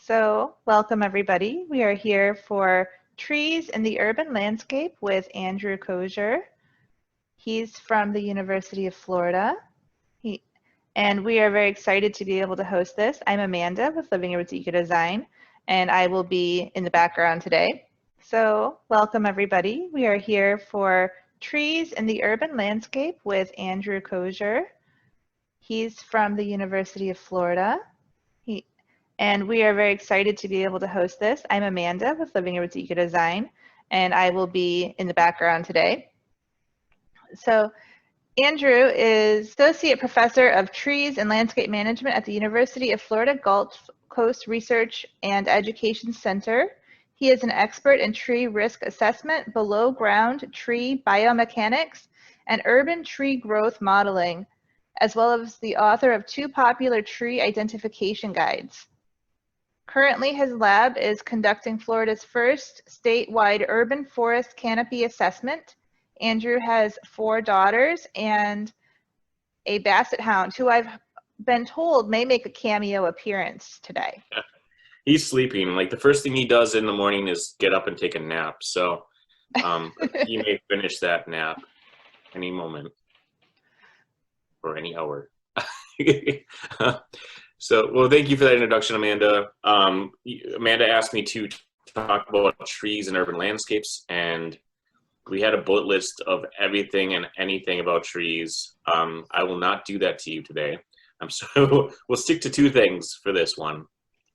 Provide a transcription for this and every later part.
Welcome everybody. We are here for Trees in the Urban Landscape with Andrew Kozier. He's from the University of Florida. And we are very excited to be able to host this. I'm Amanda with Living Roots Eco Design, and I will be in the background today. Welcome everybody. We are here for Trees in the Urban Landscape with Andrew Kozier. He's from the University of Florida. And we are very excited to be able to host this. I'm Amanda with Living Roots Eco Design, and I will be in the background today. So Andrew is Associate Professor of Trees and Landscape Management at the University of Florida Gulf Coast Research and Education Center. He is an expert in tree risk assessment, below ground tree biomechanics, and urban tree growth modeling, as well as the author of 2 popular tree identification guides. Currently, his lab is conducting Florida's first statewide urban forest canopy assessment. Andrew has 4 daughters and a basset hound, who I've been told may make a cameo appearance today. He's sleeping. Like, the first thing he does in the morning is get up and take a nap. So he may finish that nap any moment or any hour. Well, thank you for that introduction, Amanda. Amanda asked me to talk about trees and urban landscapes, and we had a bullet list of everything and anything about trees. I will not do that to you today. So we'll stick to 2 things for this one.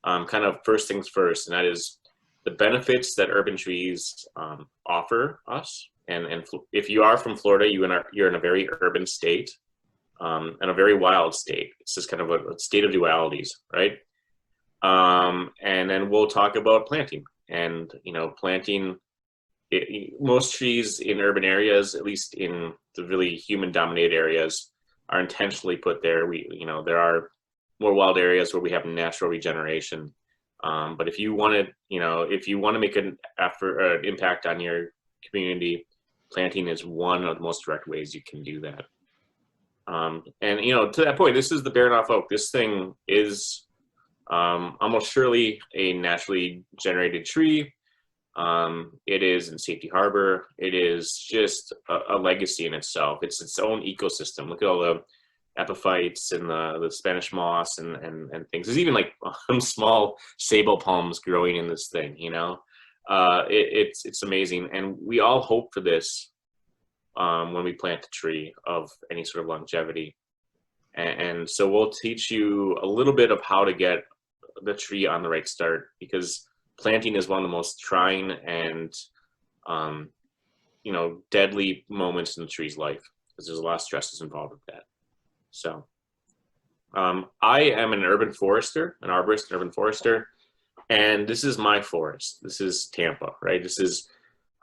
Kind of first things first, and that is the benefits that urban trees offer us. And if you are from Florida, you're in a very urban state. And a very wild state. It's just kind of a state of dualities, right? And then we'll talk about planting. And, planting, most trees in urban areas, at least in the really human-dominated areas, are intentionally put there. There are more wild areas where we have natural regeneration. But if you want to make an effort or an impact on your community, planting is one of the most direct ways you can do that. To that point, this is the Baranof oak. This thing is almost surely a naturally generated tree. It is in Safety Harbor. It is just a legacy in itself. It's its own ecosystem. Look at all the epiphytes and the Spanish moss and things. There's even like small sable palms growing in this thing. It's amazing, and we all hope for this. When we plant a tree of any sort of longevity. And so we'll teach you a little bit of how to get the tree on the right start, because planting is one of the most trying and, deadly moments in the tree's life, because there's a lot of stresses involved with that. So I am an urban forester, an arborist, an urban forester, and this is my forest. This is Tampa, right? This is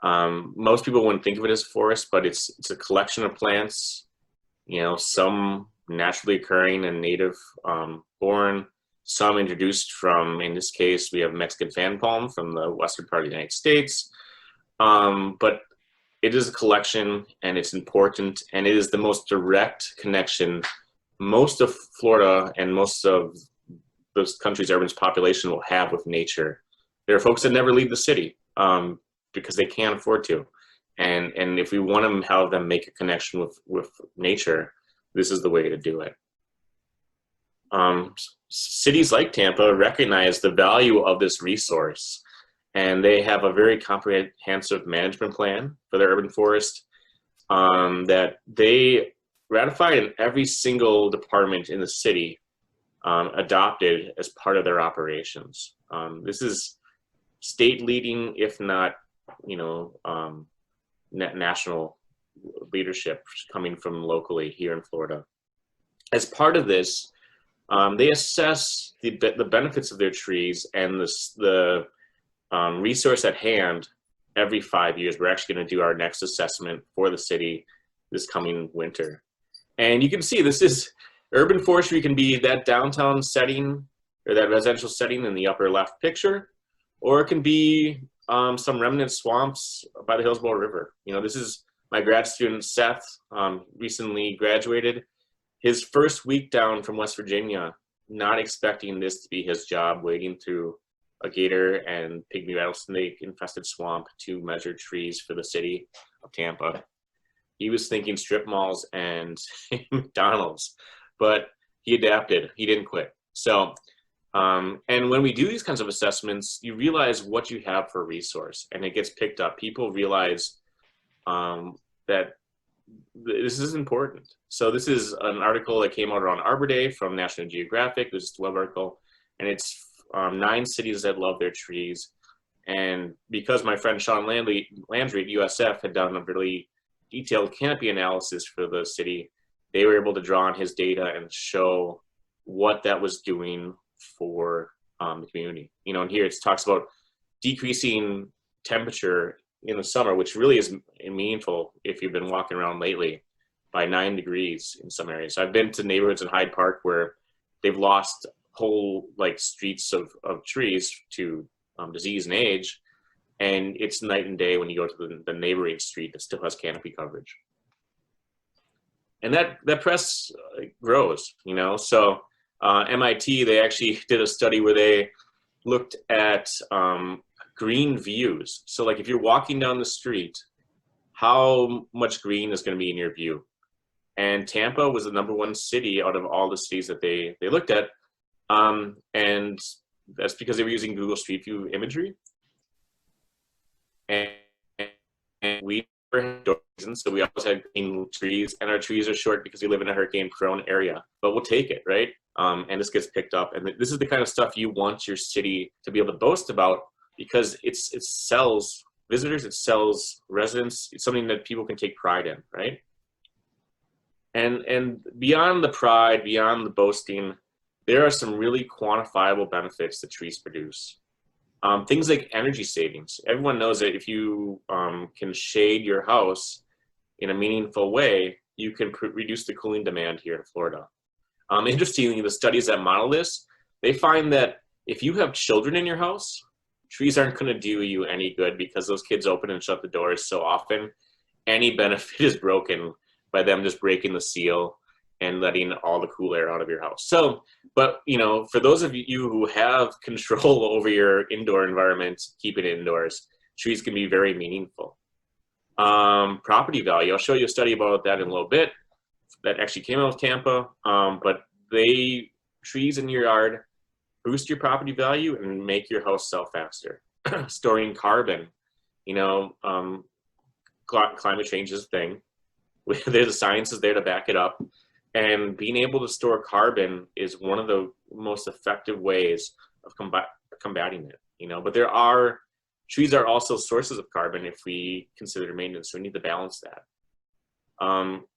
most people wouldn't think of it as forest, but it's a collection of plants, some naturally occurring and native born, some introduced from, in this case, we have Mexican fan palm from the western part of the United States. But it is a collection, and it's important, and it is the most direct connection most of Florida and most of those countries' urban population will have with nature. There are folks that never leave the city. Because they can't afford to. And if we want to have them make a connection with nature, this is the way to do it. Cities like Tampa recognize the value of this resource, and they have a very comprehensive management plan for their urban forest that they ratified, in every single department in the city adopted as part of their operations. This is state leading, if not national leadership coming from locally here in Florida. As part of this, they assess the benefits of their trees and the resource at hand every 5 years. We're actually going to do our next assessment for the city this coming winter. And you can see this is urban forestry. Can be that downtown setting or that residential setting in the upper left picture, or it can be some remnant swamps by the Hillsborough River. This is my grad student, Seth, recently graduated. His first week down from West Virginia, not expecting this to be his job, wading through a gator and pygmy rattlesnake infested swamp to measure trees for the city of Tampa. He was thinking strip malls and McDonald's, but he adapted. He didn't quit. So, and when we do these kinds of assessments, you realize what you have for a resource, and it gets picked up. People realize that this is important. So this is an article that came out on Arbor Day from National Geographic. This is a web article, and it's 9 cities that love their trees. And because my friend Sean Landry at USF had done a really detailed canopy analysis for the city, they were able to draw on his data and show what that was doing for the community. You know, and here it talks about decreasing temperature in the summer, which really is meaningful if you've been walking around lately, by 9 degrees in some areas. I've been to neighborhoods in Hyde Park where they've lost whole like streets of trees to disease and age, and it's night and day when you go to the neighboring street that still has canopy coverage. And that press grows, you know. So MIT, they actually did a study where they looked at green views. So like if you're walking down the street, how much green is going to be in your view? And Tampa was the #1 city out of all the cities that they looked at. And that's because they were using Google Street View imagery. And we were so we always had green trees, and our trees are short because we live in a hurricane-prone area. But we'll take it, right? And this gets picked up. And this is the kind of stuff you want your city to be able to boast about, because it sells visitors, it sells residents. It's something that people can take pride in, right? And beyond the pride, beyond the boasting, there are some really quantifiable benefits that trees produce. Things like energy savings. Everyone knows that if you can shade your house in a meaningful way, you can reduce the cooling demand here in Florida. Interestingly, the studies that model this, they find that if you have children in your house, trees aren't going to do you any good, because those kids open and shut the doors so often. Any benefit is broken by them just breaking the seal and letting all the cool air out of your house. So, but you know, for those of you who have control over your indoor environment, keep it indoors. Trees can be very meaningful. Property value. I'll show you a study about that in a little bit that actually came out of Tampa. But trees in your yard boost your property value and make your house sell faster. Storing carbon. You know, climate change is a thing. The science is there to back it up. And being able to store carbon is one of the most effective ways of combating it, you know. But trees are also sources of carbon if we consider maintenance, so we need to balance that.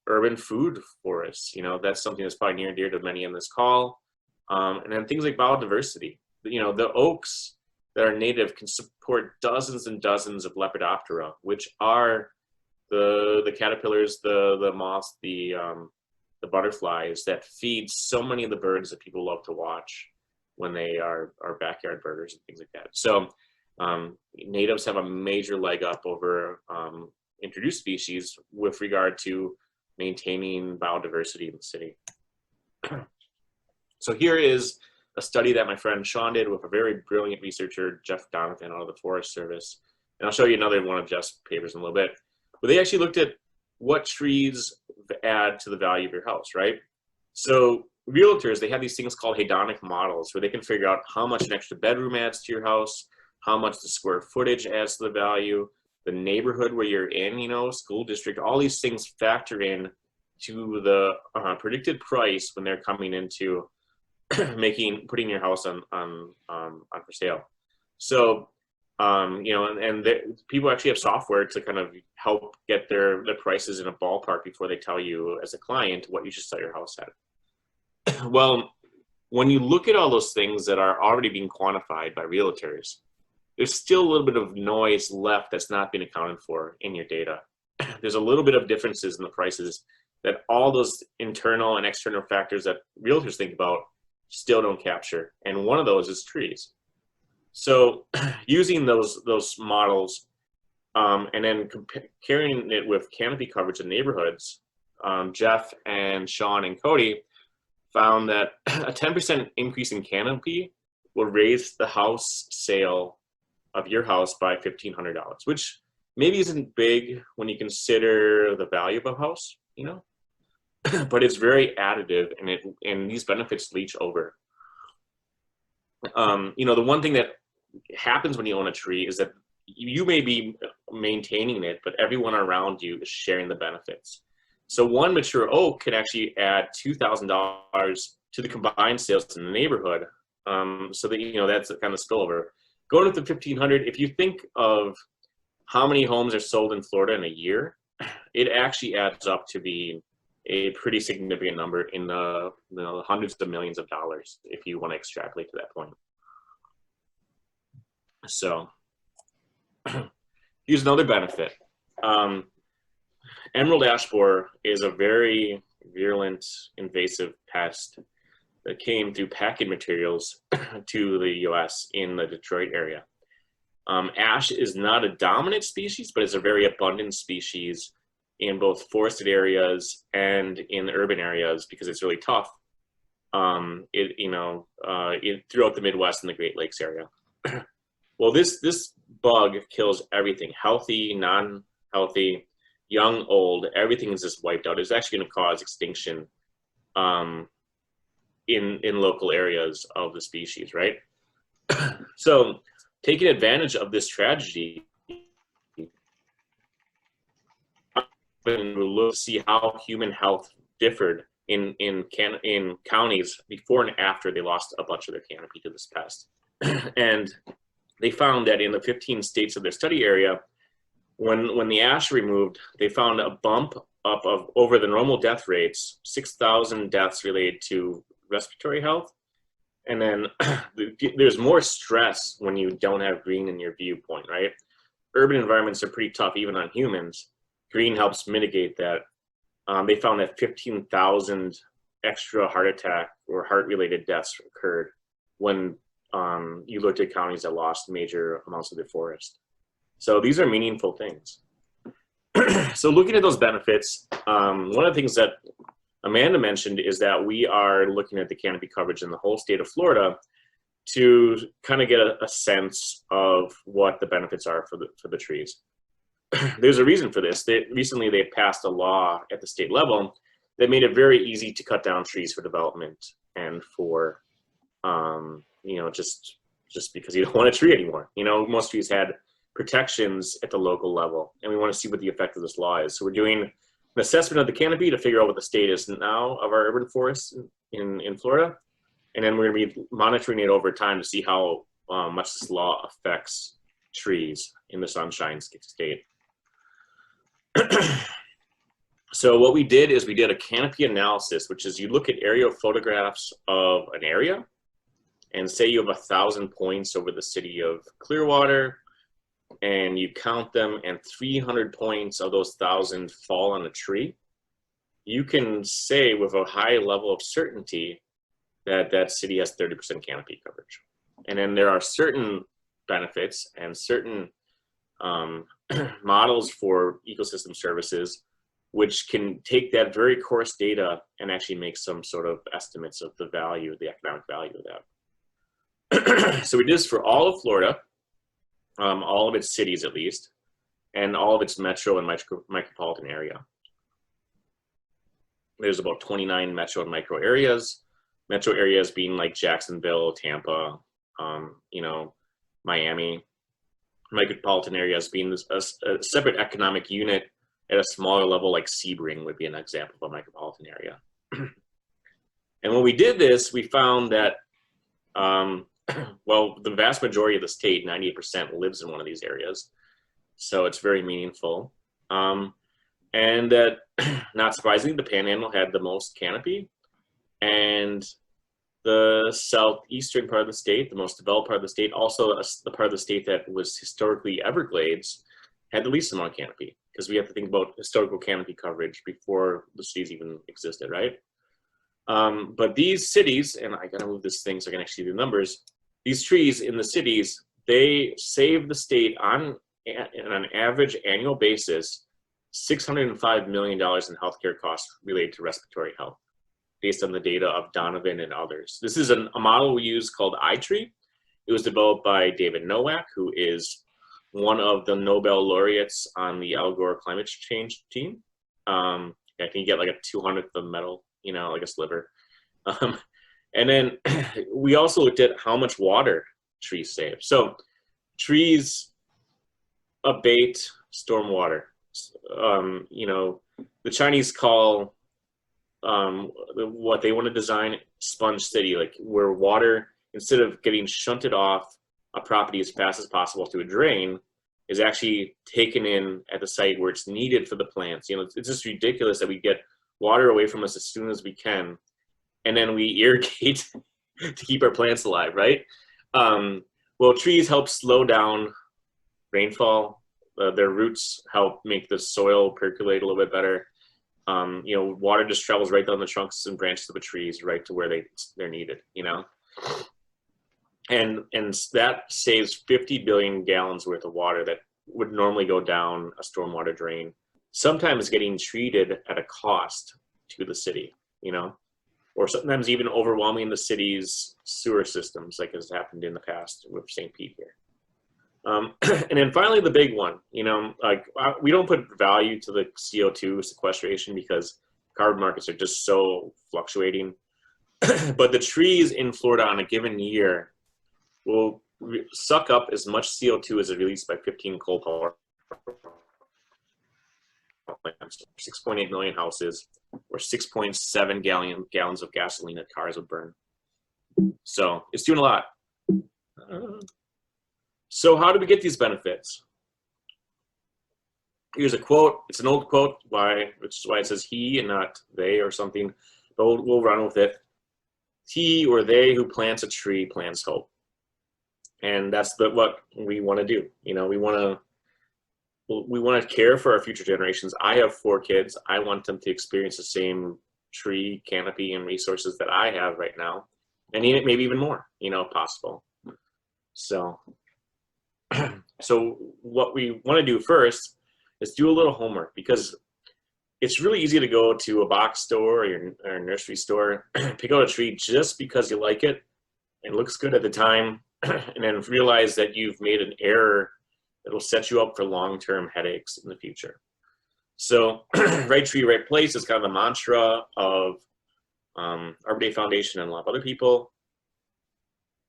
Urban food forests, you know, that's something that's probably near and dear to many on this call. And then things like biodiversity. You know, the oaks that are native can support dozens and dozens of Lepidoptera, which are the caterpillars, the moths, the butterflies that feed so many of the birds that people love to watch when they are backyard birders and things like that. So natives have a major leg up over introduced species with regard to maintaining biodiversity in the city. So here is a study that my friend Sean did with a very brilliant researcher, Jeff Donovan, out of the Forest Service. And I'll show you another one of Jeff's papers in a little bit. But they actually looked at what trees add to the value of your house, right? So realtors, they have these things called hedonic models where they can figure out how much an extra bedroom adds to your house, how much the square footage adds to the value, the neighborhood where you're in, you know, school district, all these things factor in to the predicted price when they're coming into putting your house on for sale. So you know, and people actually have software to kind of help get their prices in a ballpark before they tell you as a client what you should sell your house at. Well, when you look at all those things that are already being quantified by realtors, there's still a little bit of noise left that's not being accounted for in your data. There's a little bit of differences in the prices that all those internal and external factors that realtors think about still don't capture. And one of those is trees. So using those models and then comparing it with canopy coverage in neighborhoods, Jeff and Sean and Cody found that a 10% increase in canopy will raise the house sale of your house by $1,500, which maybe isn't big when you consider the value of a house, you know, but it's very additive, and these benefits leach over. You know, the one thing that happens when you own a tree is that you may be maintaining it, but everyone around you is sharing the benefits. So one mature oak can actually add $2,000 to the combined sales in the neighborhood. So that, you know, that's the kind of spillover. Going with the 1,500, if you think of how many homes are sold in Florida in a year, it actually adds up to be a pretty significant number in the hundreds of millions of dollars if you want to extrapolate to that point. So here's another benefit. Emerald ash borer is a very virulent, invasive pest that came through packing materials to the US in the Detroit area. Ash is not a dominant species, but it's a very abundant species in both forested areas and in urban areas because it's really tough. Throughout the Midwest and the Great Lakes area. Well, this bug kills everything, healthy, non-healthy, young, old, everything is just wiped out. It's actually going to cause extinction in local areas of the species, right? So taking advantage of this tragedy, and we'll look to see how human health differed in counties before and after they lost a bunch of their canopy to this pest. And they found that in the 15 states of their study area, when the ash removed, they found a bump up of over the normal death rates, 6,000 deaths related to respiratory health. And then there's more stress when you don't have green in your viewpoint, right? Urban environments are pretty tough even on humans. Green helps mitigate that. They found that 15,000 extra heart attack or heart-related deaths occurred when you looked at counties that lost major amounts of their forest. So these are meaningful things. So looking at those benefits, one of the things that Amanda mentioned is that we are looking at the canopy coverage in the whole state of Florida to kind of get a sense of what the benefits are for the trees. There's a reason for this. Recently they passed a law at the state level that made it very easy to cut down trees for development and for, just because you don't want a tree anymore. You know, most trees had protections at the local level, and we want to see what the effect of this law is. So we're doing an assessment of the canopy to figure out what the state is now of our urban forests in Florida. And then we're going to be monitoring it over time to see how much this law affects trees in the Sunshine State. So what we did is we did a canopy analysis, which is you look at aerial photographs of an area and say you have 1,000 points over the city of Clearwater, and you count them and 300 points of those 1,000 fall on a tree. You can say with a high level of certainty that that city has 30% canopy coverage. And then there are certain benefits and certain models for ecosystem services which can take that very coarse data and actually make some sort of estimates of the value, the economic value of that. So we did this for all of Florida, all of its cities at least, and all of its metro and micropolitan area. There's about 29 metro and micro areas. Metro areas being like Jacksonville, Tampa, Miami. Micropolitan areas being a separate economic unit at a smaller level, like Sebring would be an example of a micropolitan area. And when we did this, we found that, well, the vast majority of the state, 98%, lives in one of these areas. So it's very meaningful. And that, not surprisingly, the Panhandle had the most canopy. And the southeastern part of the state, the most developed part of the state, also the part of the state that was historically Everglades, had the least amount of canopy, because we have to think about historical canopy coverage before the cities even existed, right? But these cities, and I gotta move this thing so I can actually see the numbers, these trees in the cities, they save the state on an average annual basis $605 million in healthcare costs related to respiratory health, based on the data of Donovan and others. This is a model we use called iTree. It was developed by David Nowak, who is one of the Nobel laureates on the Al Gore climate change team. I think you get like a 200th of medal, you know, like a sliver. And then we also looked at how much water trees save. So trees abate stormwater. You know, the Chinese call what they want to design sponge city, like where water, instead of getting shunted off a property as fast as possible to a drain, is actually taken in at the site where it's needed for the plants. You know, it's just ridiculous that we get water away from us as soon as we can, and then we irrigate to keep our plants alive, right? Well, trees help slow down rainfall. Their roots help make the soil percolate a little bit better. You know, water just travels right down the trunks and branches of the trees right to where they're needed, you know? And that saves 50 billion gallons worth of water that would normally go down a stormwater drain, sometimes getting treated at a cost to the city, you know, or sometimes even overwhelming the city's sewer systems, like has happened in the past with St. Pete here. And then finally, the big one, you know, like we don't put value to the CO2 sequestration because carbon markets are just so fluctuating. But the trees in Florida on a given year will suck up as much CO2 as is released by 15 coal power plants, 6.8 million houses, or 6.7 gallons of gasoline that cars would burn. So it's doing a lot. So how do we get these benefits? Here's a quote. It's an old quote, which is why it says he and not they or something, but we'll run with it. He or they who plants a tree plants hope. And that's what we want to do. You know, we want to care for our future generations. I have 4 kids. I want them to experience the same tree canopy and resources that I have right now, and maybe even more, you know, if possible. So what we want to do first is do a little homework, because it's really easy to go to a box store or a nursery store, pick out a tree just because you like it, it looks good at the time, and then realize that you've made an error that will set you up for long-term headaches in the future. So right tree, right place is kind of the mantra of Arbor Day Foundation and a lot of other people,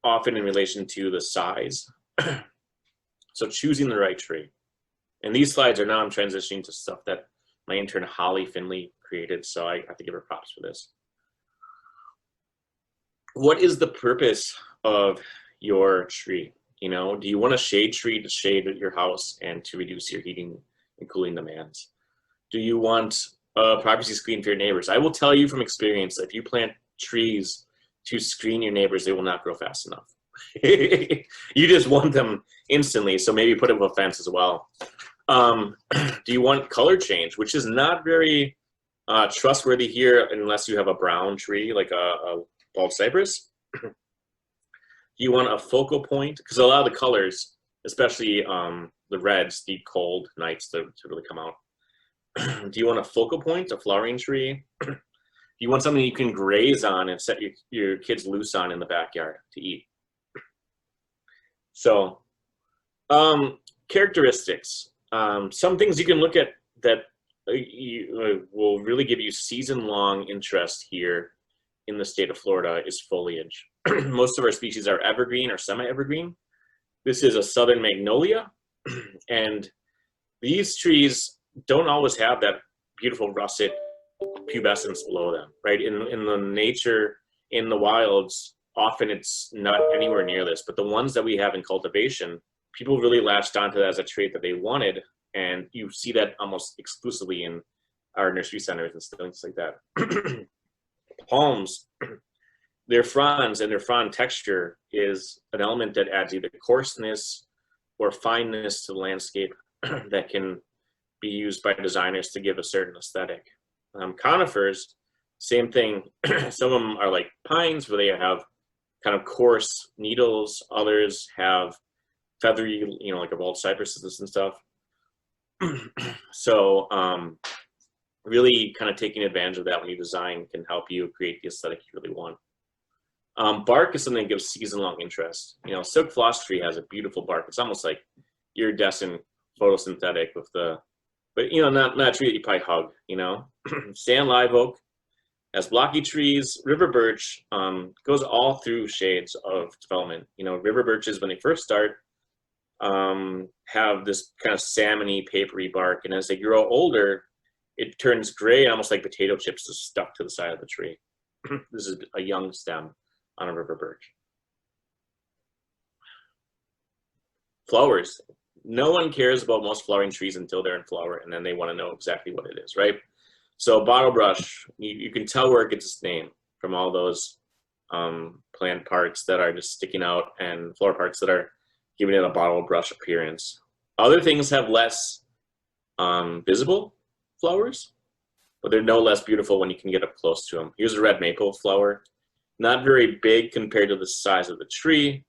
often in relation to the size. So choosing the right tree. And these slides are now, I'm transitioning to stuff that my intern Holly Finley created, so I have to give her props for this. What is the purpose of your tree? You know, do you want a shade tree to shade your house and to reduce your heating and cooling demands? Do you want a privacy screen for your neighbors? I will tell you from experience, if you plant trees to screen your neighbors, they will not grow fast enough. You just want them instantly, so maybe put up a fence as well. Do you want color change, which is not very trustworthy here unless you have a brown tree like a bald cypress? Do you want a focal point? Because a lot of the colors, especially the reds, need cold nights to really come out. Do you want a focal point, a flowering tree? Do you want something you can graze on and set your kids loose on in the backyard to eat? So characteristics. Some things you can look at that will really give you season-long interest here in the state of Florida is foliage. Most of our species are evergreen or semi-evergreen. This is a southern magnolia, and these trees don't always have that beautiful russet pubescence below them, right? In the nature, in the wilds, often it's not anywhere near this, but the ones that we have in cultivation, people really latched onto that as a trait that they wanted, and you see that almost exclusively in our nursery centers and things like that. Palms, their fronds and their frond texture is an element that adds either coarseness or fineness to the landscape that can be used by designers to give a certain aesthetic. Conifers, same thing. Some of them are like pines, where they have kind of coarse needles. Others have feathery, you know, like a bald cypresses and stuff. So really kind of taking advantage of that when you design can help you create the aesthetic you really want. Bark is something that gives season-long interest. You know, silk floss tree has a beautiful bark. It's almost like iridescent photosynthetic with the, but you know, not a tree that you probably hug. You know, sand live oak has blocky trees. River birch goes all through shades of development. You know, river birches when they first start have this kind of salmony, papery bark, and as they grow older, it turns gray, almost like potato chips, just stuck to the side of the tree. This is a young stem on a river birch. Flowers. No one cares about most flowering trees until they're in flower, and then they want to know exactly what it is, right? So bottle brush, you can tell where it gets its name from all those plant parts that are just sticking out and flower parts that are giving it a bottle brush appearance. Other things have less visible flowers, but they're no less beautiful when you can get up close to them. Here's a red maple flower. Not very big compared to the size of the tree,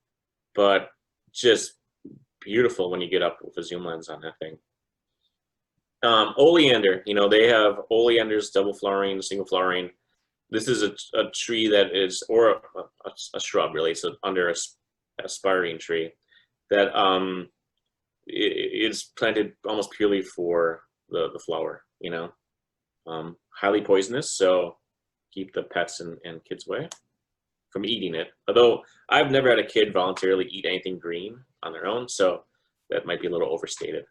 but just beautiful when you get up with a zoom lens on that thing. Oleander, you know, they have oleanders, double flowering, single flowering. This is a tree that is, or a shrub really, it's under a aspiring tree that is planted almost purely for the flower, you know. Highly poisonous, so keep the pets and kids away from eating it. Although I've never had a kid voluntarily eat anything green on their own, so that might be a little overstated.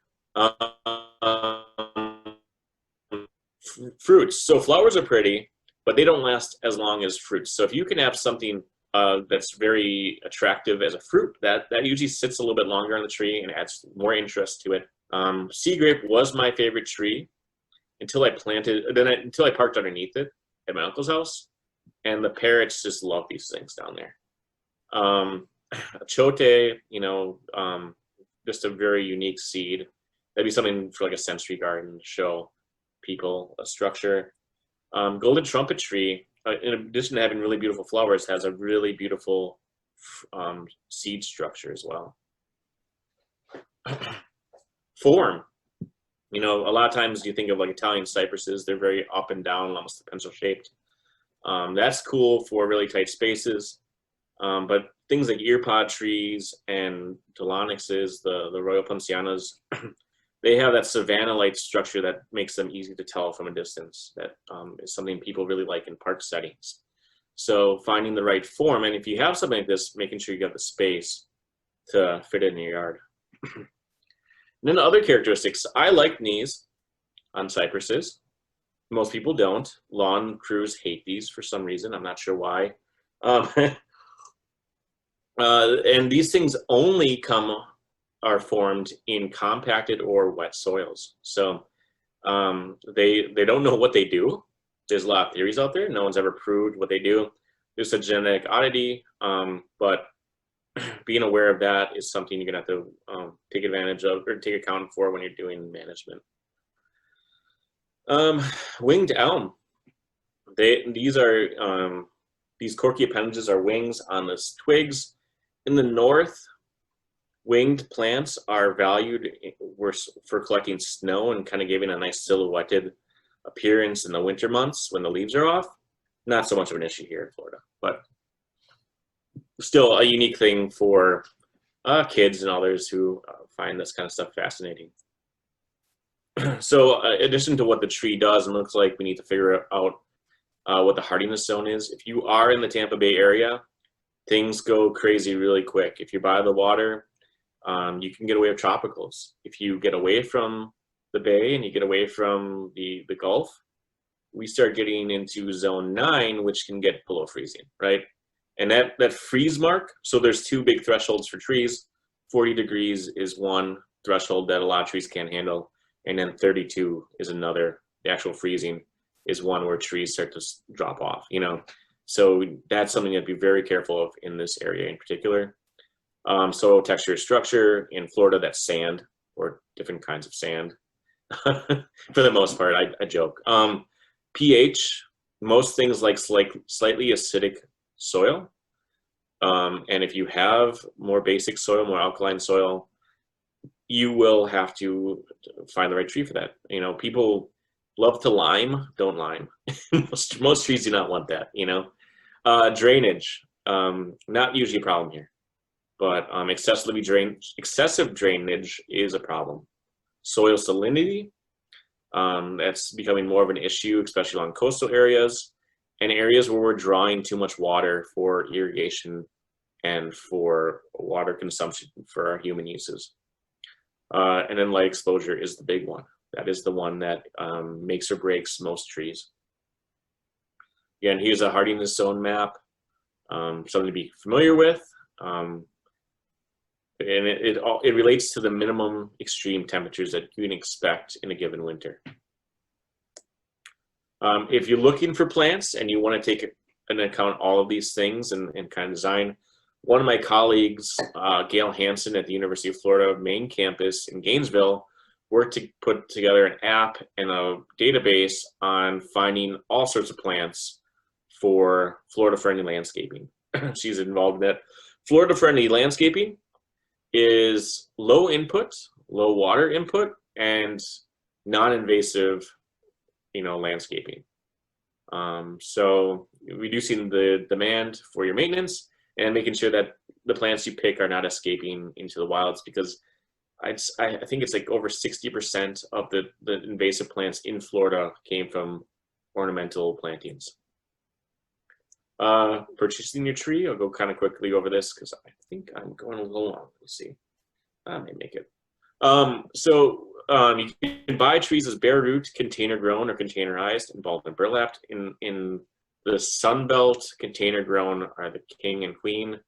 Fruits. So flowers are pretty, but they don't last as long as fruits. So if you can have something that's very attractive as a fruit, that usually sits a little bit longer on the tree and adds more interest to it. Sea grape was my favorite tree until I until I parked underneath it at my uncle's house, and the parrots just love these things down there. Achote, you know, just a very unique seed. That'd be something for like a sensory garden to show people a structure. Golden trumpet tree, in addition to having really beautiful flowers, has a really beautiful seed structure as well. Form. You know, a lot of times you think of like Italian cypresses, they're very up and down, almost pencil shaped. That's cool for really tight spaces. But things like earpod trees and Dolonyxes, the Royal Poincianas, they have that savanna-like structure that makes them easy to tell from a distance. That is something people really like in park settings. So finding the right form, and if you have something like this, making sure you got the space to fit it in your yard. And then the other characteristics, I like knees on cypresses. Most people don't. Lawn crews hate these for some reason. I'm not sure why. And these things only are formed in compacted or wet soils. So they don't know what they do. There's a lot of theories out there. No one's ever proved what they do. There's a genetic oddity, but being aware of that is something you're gonna have to take advantage of or take account for when you're doing management. Winged elm. These corky appendages are wings on the twigs. In the north, winged plants are valued for collecting snow and kind of giving a nice silhouetted appearance in the winter months when the leaves are off. Not so much of an issue here in Florida, but still a unique thing for kids and others who find this kind of stuff fascinating. So in addition to what the tree does, it looks like we need to figure out what the hardiness zone is. If you are in the Tampa Bay area, things go crazy really quick. If you're by the water, you can get away with tropicals. If you get away from the bay and you get away from the Gulf, we start getting into zone 9, which can get below freezing, right? And that freeze mark, so there's two big thresholds for trees. 40 degrees is one threshold that a lot of trees can't handle. And then 32 is another. The actual freezing is one where trees start to drop off, you know? So that's something to be very careful of in this area in particular. Soil texture structure, in Florida, that's sand or different kinds of sand. For the most part, I joke. pH, most things like slightly acidic soil. And if you have more basic soil, more alkaline soil, you will have to find the right tree for that. You know, people love to lime, don't lime. most trees do not want that, you know. Drainage. not usually a problem here, but excessive drainage is a problem. Soil salinity, that's becoming more of an issue, especially along coastal areas and areas where we're drawing too much water for irrigation and for water consumption for our human uses. And then light exposure is the big one. That is the one that makes or breaks most trees. Again, here's a hardiness zone map, something to be familiar with. And it relates to the minimum extreme temperatures that you can expect in a given winter. If you're looking for plants and you want to take into account all of these things and kind of design, one of my colleagues, Gail Hansen at the University of Florida main campus in Gainesville, worked to put together an app and a database on finding all sorts of plants for Florida-friendly landscaping. She's involved in that. Florida-friendly landscaping is low input, low water input, and non-invasive, landscaping. So reducing the demand for your maintenance and making sure that the plants you pick are not escaping into the wilds, because I think it's like over 60% of the invasive plants in Florida came from ornamental plantings. Purchasing your tree, I'll go kind of quickly over this because I think I'm going a little long. Let's see. I may make it. You can buy trees as bare root, container grown, or containerized, and balled and burlapped. In the Sun Belt, container grown are the king and queen.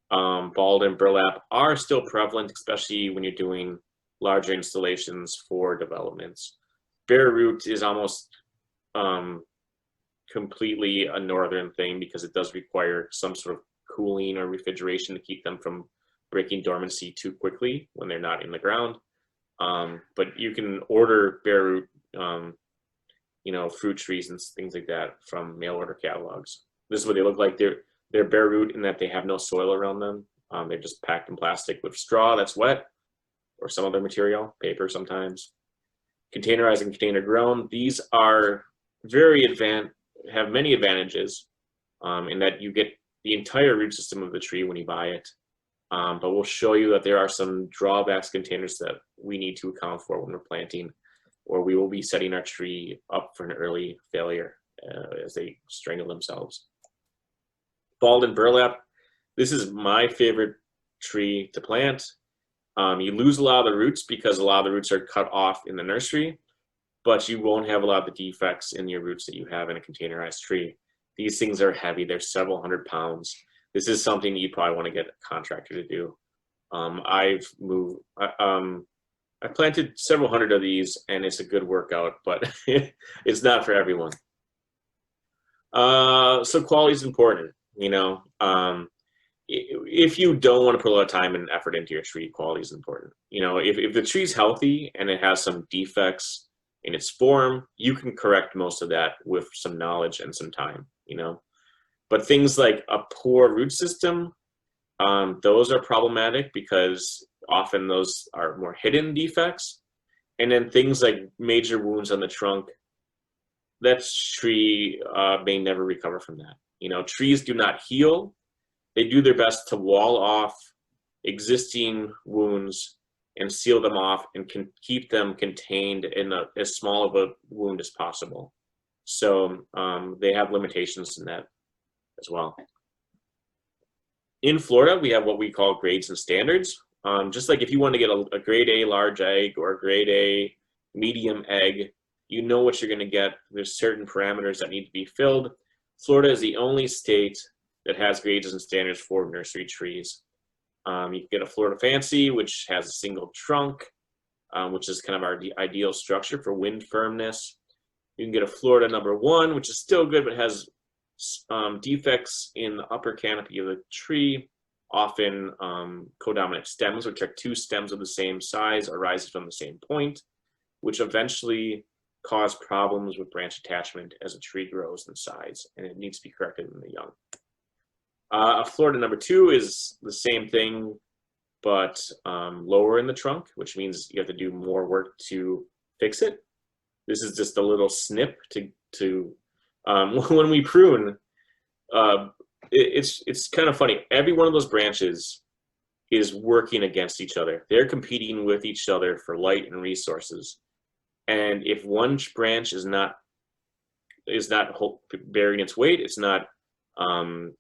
Balled and burlap are still prevalent, especially when you're doing larger installations for developments. Bare root is almost completely a northern thing because it does require some sort of cooling or refrigeration to keep them from breaking dormancy too quickly when they're not in the ground. But you can order bare root, fruit trees and things like that from mail order catalogs. This is what they look like. They're bare root in that they have no soil around them. They're just packed in plastic with straw that's wet or some other material, paper sometimes. Containerized and container grown. These are have many advantages in that you get the entire root system of the tree when you buy it. But we'll show you that there are some drawbacks containers that we need to account for when we're planting, or we will be setting our tree up for an early failure as they strangle themselves. Balled and burlap. This is my favorite tree to plant. You lose a lot of the roots because a lot of the roots are cut off in the nursery, but you won't have a lot of the defects in your roots that you have in a containerized tree. These things are heavy. They're several hundred pounds. This is something you probably want to get a contractor to do. I planted several hundred of these, and it's a good workout, but it's not for everyone. So quality is important. If you don't want to put a lot of time and effort into your tree, quality is important. If the tree's healthy and it has some defects in its form, you can correct most of that with some knowledge and some time, But things like a poor root system, those are problematic because often those are more hidden defects. And then things like major wounds on the trunk, that tree may never recover from that. Trees do not heal. They do their best to wall off existing wounds and seal them off and can keep them contained in as small of a wound as possible. So they have limitations in that as well. In Florida, we have what we call grades and standards. Just like if you want to get a grade A large egg or a grade A medium egg, you know what you're going to get. There's certain parameters that need to be filled. Florida is the only state that has grades and standards for nursery trees. You can get a Florida Fancy, which has a single trunk, which is kind of our ideal structure for wind firmness. You can get a Florida #1, which is still good, but has defects in the upper canopy of the tree, often codominant stems, which are two stems of the same size arising from the same point, which eventually cause problems with branch attachment as a tree grows in size, and it needs to be corrected in the young. A Florida #2 is the same thing, but lower in the trunk, which means you have to do more work to fix it. This is just a little snip to when we prune, it's kind of funny. Every one of those branches is working against each other. They're competing with each other for light and resources. And if one branch is not bearing its weight, it's not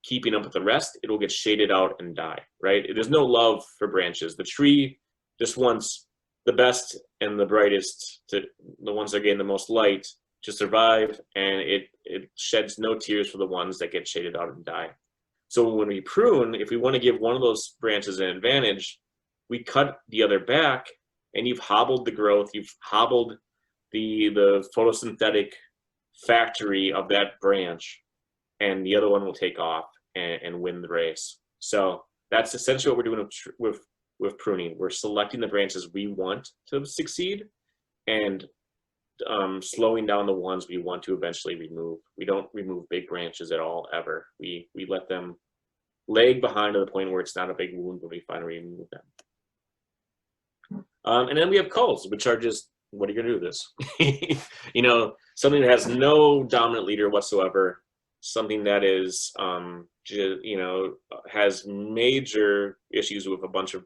keeping up with the rest, it will get shaded out and die, right? There's no love for branches. The tree just wants the best and the brightest, the ones that gain the most light, to survive, and it sheds no tears for the ones that get shaded out and die. So when we prune, if we want to give one of those branches an advantage, we cut the other back, and you've hobbled the growth, you've hobbled the photosynthetic factory of that branch, and the other one will take off and win the race. So that's essentially what we're doing with pruning. We're selecting the branches we want to succeed, and slowing down the ones we want to eventually remove. We don't remove big branches at all, ever. We let them lag behind to the point where it's not a big wound when we finally remove them. And then we have culls, which are just, what are you gonna do with this? You know, something that has no dominant leader whatsoever, something that is, you know, has major issues with a bunch of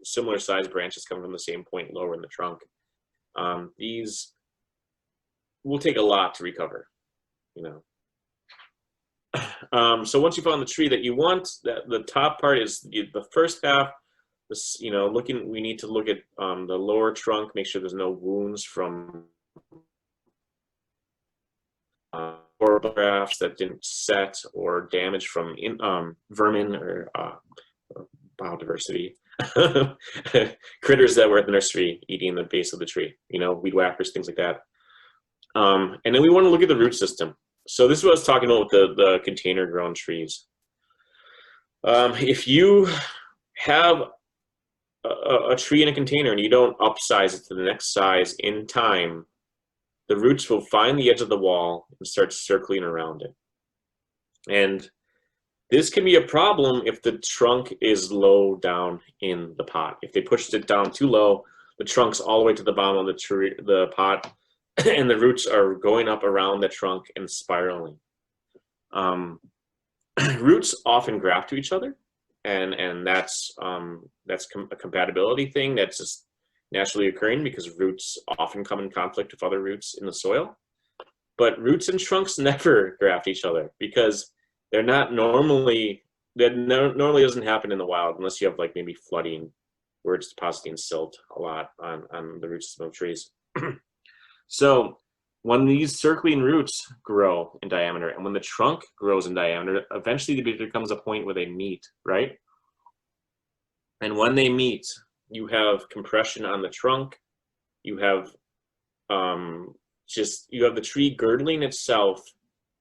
similar sized branches coming from the same point lower in the trunk. These will take a lot to recover, you know. So once you found the tree that you want, the top part is the first half. This, you know, we need to look at the lower trunk, make sure there's no wounds from or grafts that didn't set, or damage from vermin or biodiversity. Critters that were at the nursery eating the base of the tree, you know, weed whackers, things like that. And then we want to look at the root system. So this is what I was talking about with the container grown trees. If you have a tree in a container and you don't upsize it to the next size in time, the roots will find the edge of the wall and start circling around it. And this can be a problem if the trunk is low down in the pot. If they pushed it down too low, the trunk's all the way to the bottom of the pot, and the roots are going up around the trunk and spiraling. Roots often graft to each other, and that's a compatibility thing that's just naturally occurring because roots often come in conflict with other roots in the soil. But roots and trunks never graft each other because they're not normally, that normally doesn't happen in the wild unless you have like maybe flooding where it's depositing silt a lot on the root system of trees. So when these circling roots grow in diameter and when the trunk grows in diameter, eventually there becomes a point where they meet, right? And when they meet, you have compression on the trunk, you have you have the tree girdling itself,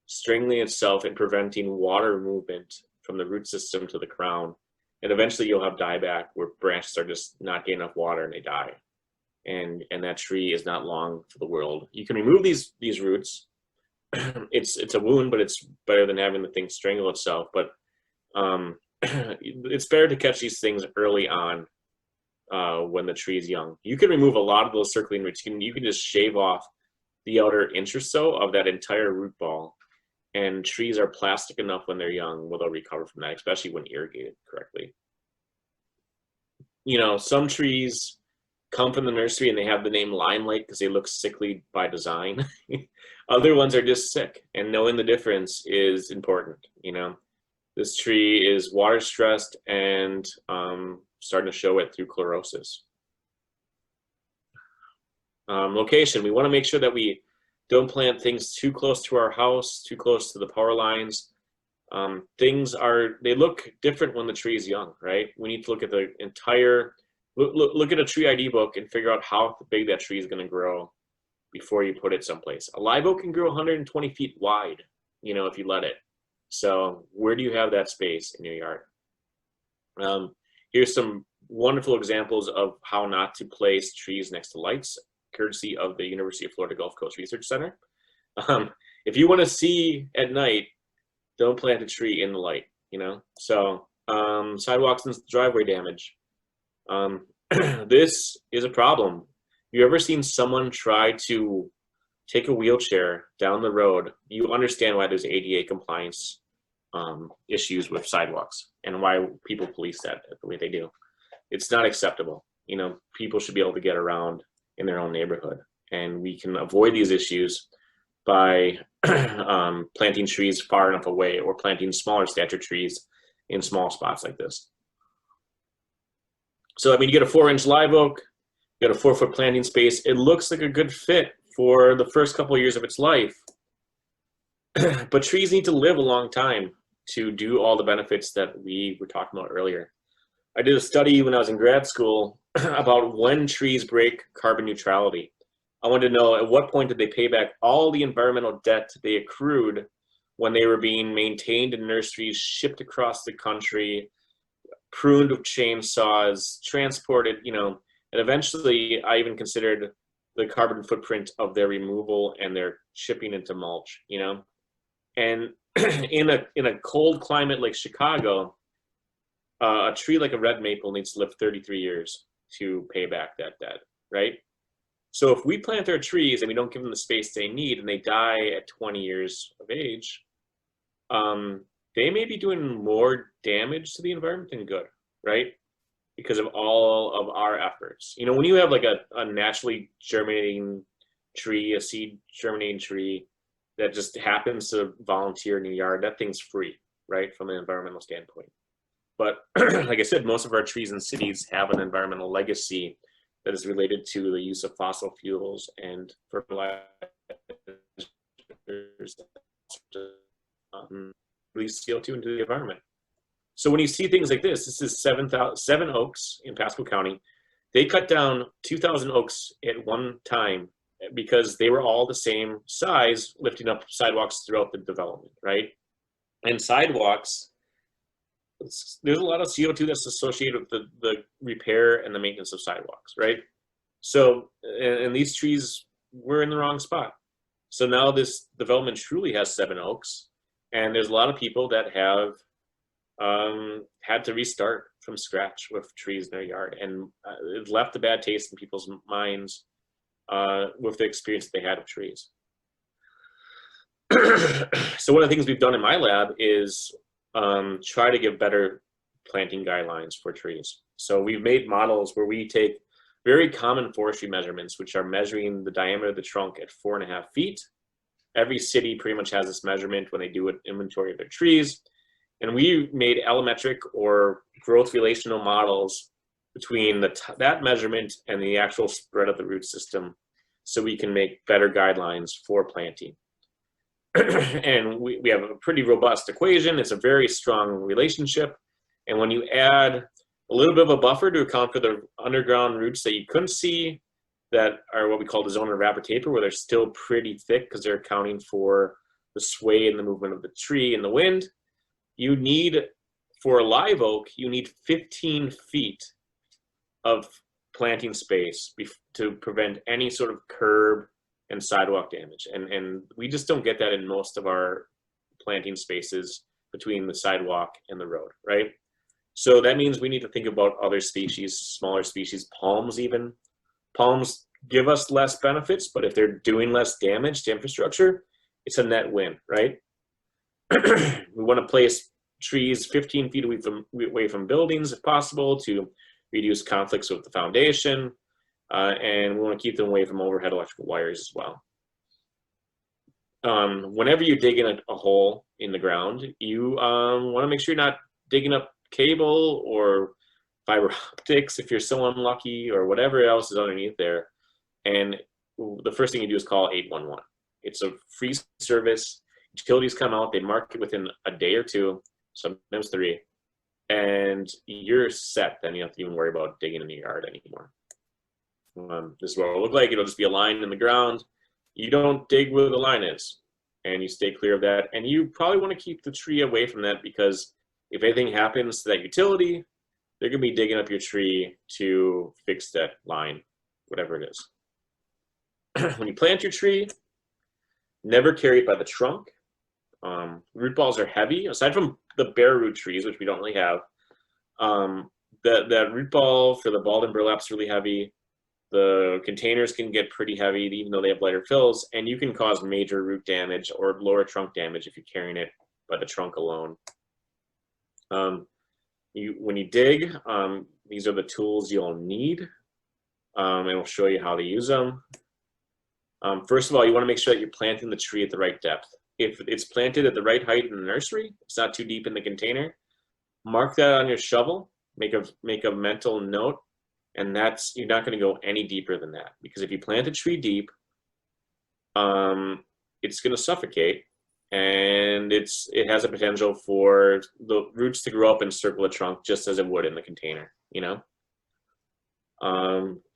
strangling itself, and preventing water movement from the root system to the crown. And eventually you'll have dieback where branches are just not getting enough water and they die. And that tree is not long for the world. You can remove these roots. It's a wound, but it's better than having the thing strangle itself. But it's better to catch these things early on when the tree is young. You can remove a lot of those circling roots. You can just shave off the outer inch or so of that entire root ball. And trees are plastic enough when they're young where they'll recover from that, especially when irrigated correctly. You know, some trees come from the nursery and they have the name Limelight because they look sickly by design. Other ones are just sick, and knowing the difference is important. You know, this tree is water stressed and starting to show it through chlorosis. Location, we want to make sure that we don't plant things too close to our house, too close to the power lines. They look different when the tree is young, right? We need to look at the entire, look at a tree ID book and figure out how big that tree is going to grow before you put it someplace. A live oak can grow 120 feet wide, you know, if you let it. So where do you have that space in your yard? Here's some wonderful examples of how not to place trees next to lights, courtesy of the University of Florida Gulf Coast Research Center. If you want to see at night, don't plant a tree in the light, you know? So sidewalks and driveway damage. This is a problem. You ever seen someone try to take a wheelchair down the road? You understand why there's ADA compliance issues with sidewalks and why people police that the way they do. It's not acceptable. You know, people should be able to get around in their own neighborhood, and we can avoid these issues by planting trees far enough away or planting smaller stature trees in small spots like this. So, I mean, you get a 4-inch live oak, you got a 4-foot planting space. It looks like a good fit for the first couple of years of its life. But trees need to live a long time to do all the benefits that we were talking about earlier. I did a study when I was in grad school about when trees break carbon neutrality. I wanted to know at what point did they pay back all the environmental debt they accrued when they were being maintained in nurseries, shipped across the country, pruned with chainsaws, transported, you know, and eventually I even considered the carbon footprint of their removal and their shipping into mulch, you know. And in a cold climate like Chicago, a tree like a red maple needs to live 33 years to pay back that debt, right? So if we plant our trees and we don't give them the space they need and they die at 20 years of age, they may be doing more damage to the environment than good, right? Because of all of our efforts. You know, when you have like a naturally germinating tree, a seed germinating tree that just happens to volunteer in your yard, that thing's free, right, from an environmental standpoint. But like I said, most of our trees in cities have an environmental legacy that is related to the use of fossil fuels and fertilizers, release CO2 into the environment. So when you see things like this is 7 oaks in Pasco County. They cut down 2,000 oaks at one time because they were all the same size, lifting up sidewalks throughout the development, right? And sidewalks, there's a lot of CO2 that's associated with the repair and the maintenance of sidewalks, right? So, and these trees were in the wrong spot. So now this development truly has 7 oaks, and there's a lot of people that have had to restart from scratch with trees in their yard, and it left a bad taste in people's minds with the experience that they had with trees. So one of the things we've done in my lab is try to give better planting guidelines for trees. So we've made models where we take very common forestry measurements, which are measuring the diameter of the trunk at 4.5 feet. Every city pretty much has this measurement when they do an inventory of their trees. And we made allometric or growth relational models between that measurement and the actual spread of the root system, so we can make better guidelines for planting. And we have a pretty robust equation. It's a very strong relationship. And when you add a little bit of a buffer to account for the underground roots that you couldn't see, that are what we call the zone of wrapper taper, where they're still pretty thick because they're accounting for the sway and the movement of the tree in the wind, you need, for a live oak, you need 15 feet of planting space to prevent any sort of curb and sidewalk damage. And we just don't get that in most of our planting spaces between the sidewalk and the road, right? So that means we need to think about other species, smaller species, palms even. Palms give us less benefits, but if they're doing less damage to infrastructure, it's a net win, right? We want to place trees 15 feet away from buildings if possible to reduce conflicts with the foundation, and we want to keep them away from overhead electrical wires as well. Whenever you dig in a hole in the ground, you want to make sure you're not digging up cable or fiber optics if you're so unlucky, or whatever else is underneath there. And the first thing you do is call 811. It's a free service. Utilities come out, they mark it within a day or two, sometimes 3, and you're set. Then you don't have to even worry about digging in the yard anymore. This is what it'll look like. It'll just be a line in the ground. You don't dig where the line is, and you stay clear of that. And you probably want to keep the tree away from that, because if anything happens to that utility, they're going to be digging up your tree to fix that line, whatever it is. When you plant your tree, never carry it by the trunk. Root balls are heavy. Aside from the bare root trees, which we don't really have, that root ball for the balled and burlap is really heavy. The containers can get pretty heavy, even though they have lighter fills, and you can cause major root damage or lower trunk damage if you're carrying it by the trunk alone. When you dig, these are the tools you'll need, and we'll show you how to use them. First of all, you want to make sure that you're planting the tree at the right depth. If it's planted at the right height in the nursery, it's not too deep in the container, mark that on your shovel, make a mental note, and you're not going to go any deeper than that, because if you plant a tree deep, it's going to suffocate, and it has a potential for the roots to grow up and circle the trunk just as it would in the container, you know?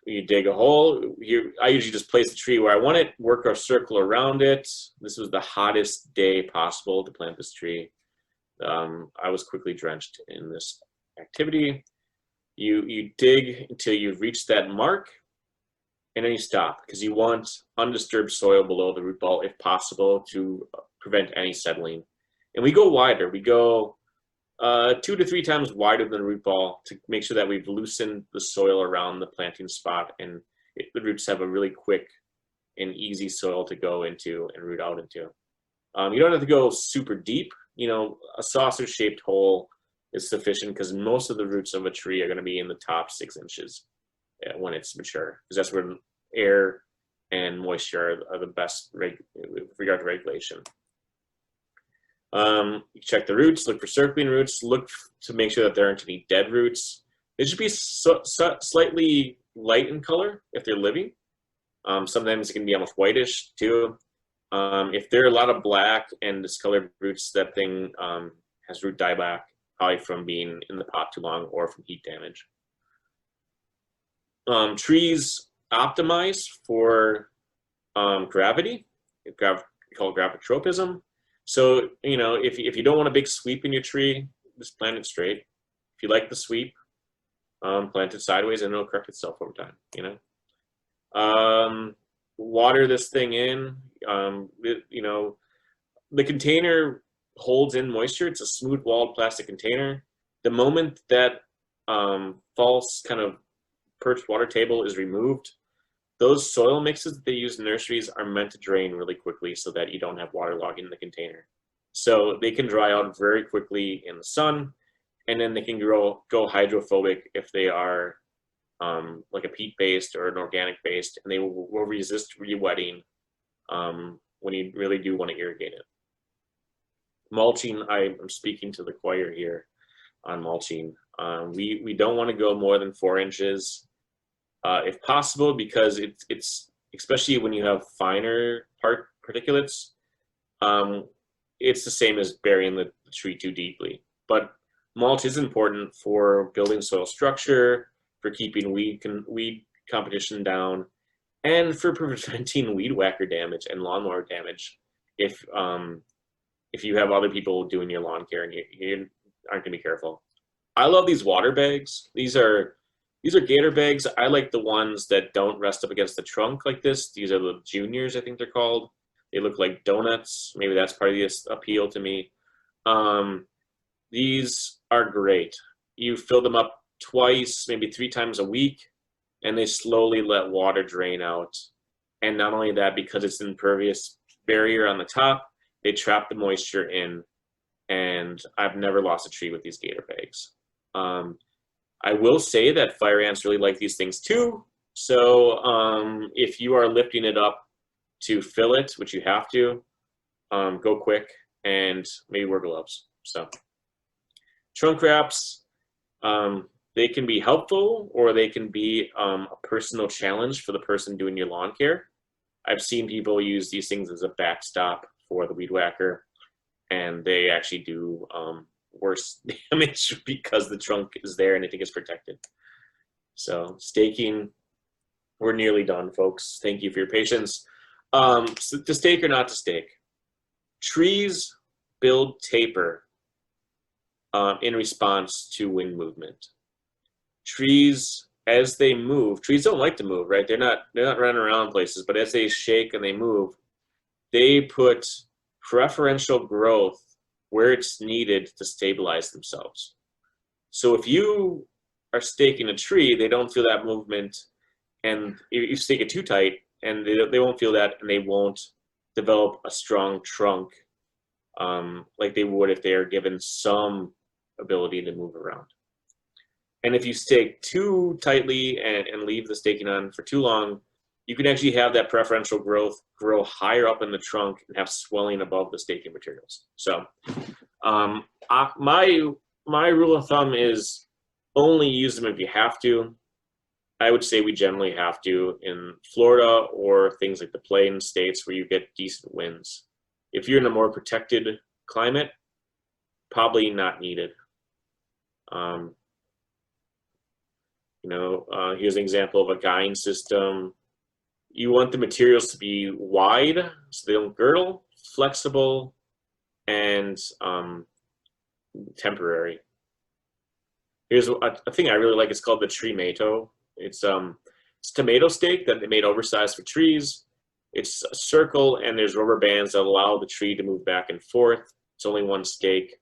You dig a hole. I usually just place the tree where I want it, work a circle around it. This was the hottest day possible to plant this tree. I was quickly drenched in this activity. You dig until you've reached that mark, and then you stop, because you want undisturbed soil below the root ball if possible to prevent any settling. And we go wider. We go 2 to 3 times wider than the root ball to make sure that we've loosened the soil around the planting spot, and the roots have a really quick and easy soil to go into and root out into. You don't have to go super deep. You know, a saucer-shaped hole is sufficient, because most of the roots of a tree are going to be in the top 6 inches when it's mature, because that's where air and moisture are the best with regard to regulation. You check the roots, look for circling roots, look to make sure that there aren't any dead roots. They should be slightly light in color if they're living. Sometimes it can be almost whitish too. If there are a lot of black and discolored roots, that thing has root dieback, probably from being in the pot too long or from heat damage. Trees optimize for gravity. We call it gravitropism. So, you know, if you don't want a big sweep in your tree, just plant it straight. If you like the sweep, plant it sideways, and it'll correct itself over time, you know. Water this thing in. You know, the container holds in moisture. It's a smooth-walled plastic container. The moment that false kind of perched water table is removed, those soil mixes that they use in nurseries are meant to drain really quickly so that you don't have water logging in the container. So they can dry out very quickly in the sun, and then they can go hydrophobic if they are like a peat-based or an organic-based, and they will resist re-wetting when you really do want to irrigate it. Mulching, I'm speaking to the choir here on mulching. We don't want to go more than 4 inches if possible, because it's especially when you have finer particulates, it's the same as burying the tree too deeply. But mulch is important for building soil structure, for keeping weed competition down, and for preventing weed whacker damage and lawnmower damage if you have other people doing your lawn care and you aren't gonna be careful. I love these water bags. These are gator bags. I like the ones that don't rest up against the trunk like this. These are the juniors, I think they're called. They look like donuts. Maybe that's part of the appeal to me. These are great. You fill them up twice, maybe 3 times a week, and they slowly let water drain out. And not only that, because it's an impervious barrier on the top, they trap the moisture in, and I've never lost a tree with these gator bags. I will say that fire ants really like these things too. So if you are lifting it up to fill it, which you have to, go quick and maybe wear gloves. So trunk wraps, they can be helpful, or they can be a personal challenge for the person doing your lawn care. I've seen people use these things as a backstop for the weed whacker, and they actually do worse damage because the trunk is there and I think it's protected. So staking, we're nearly done, folks. Thank you for your patience. So to stake or not to stake, trees build taper in response to wind movement. Trees, as they move, trees don't like to move, right? They're not running around places, but as they shake and they move, they put preferential growth where it's needed to stabilize themselves. So if you are staking a tree, they don't feel that movement, and if you stake it too tight, and they won't feel that, and they won't develop a strong trunk like they would if they are given some ability to move around. And if you stake too tightly and leave the staking on for too long, you can actually have that preferential growth grow higher up in the trunk and have swelling above the staking materials. So my rule of thumb is only use them if you have to. I would say we generally have to in Florida or things like the plain states where you get decent winds. If you're in a more protected climate, probably not needed. Here's an example of a guying system. You want the materials to be wide so they don't girdle, flexible, and temporary. Here's a thing I really like. It's called the Treemato. It's tomato stake that they made oversized for trees. It's a circle, and there's rubber bands that allow the tree to move back and forth. It's only one stake,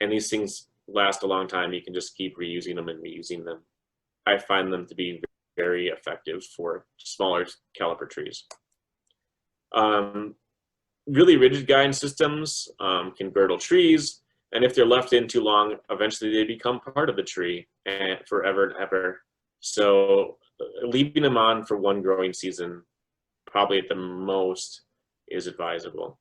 and these things last a long time. You can just keep reusing them and reusing them. I find them to be very effective for smaller caliper trees. Really rigid guiding systems can girdle trees, and if they're left in too long, eventually they become part of the tree and forever and ever. So leaving them on for one growing season, probably at the most, is advisable.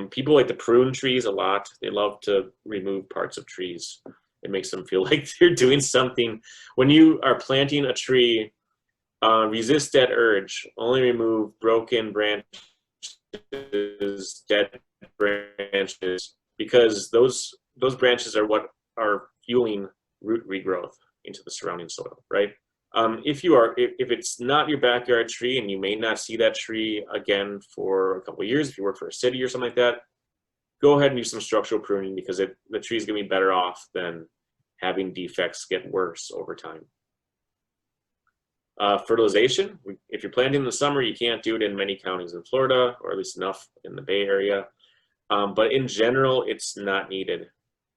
People like to prune trees a lot. They love to remove parts of trees. It makes them feel like they're doing something. When you are planting a tree, resist that urge. Only remove broken branches, dead branches, because those branches are what are fueling root regrowth into the surrounding soil, right? If it's not your backyard tree and you may not see that tree again for a couple of years, if you work for a city or something like that, go ahead and do some structural pruning, because the tree is going to be better off than having defects get worse over time. Fertilization, if you're planting in the summer, you can't do it in many counties in Florida, or at least enough in the Bay Area. But in general, it's not needed.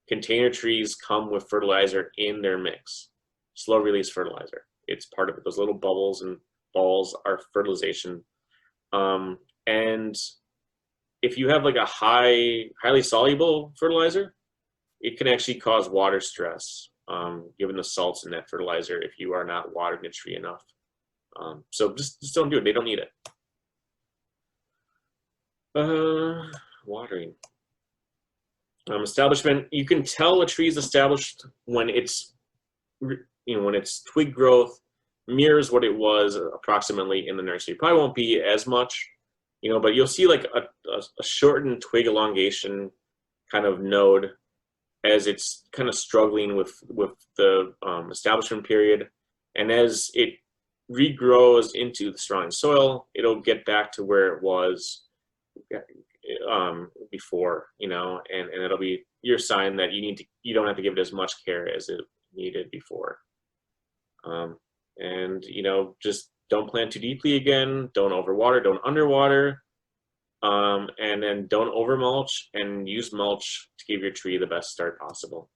Container trees come with fertilizer in their mix, slow release fertilizer. It's part of it. Those little bubbles and balls are fertilization. And if you have like a highly soluble fertilizer, it can actually cause water stress, given the salts in that fertilizer, if you are not watering the tree enough. So just don't do it. They don't need it. Watering. Establishment. You can tell a tree is established when its twig growth mirrors what it was approximately in the nursery. Probably won't be as much, but you'll see like a shortened twig elongation kind of node as it's kind of struggling with the establishment period. And as it regrows into the surrounding soil, it'll get back to where it was before, and it'll be your sign that you don't have to give it as much care as it needed before. And just don't plant too deeply again, don't overwater, don't underwater, and then don't over mulch, and use mulch to give your tree the best start possible.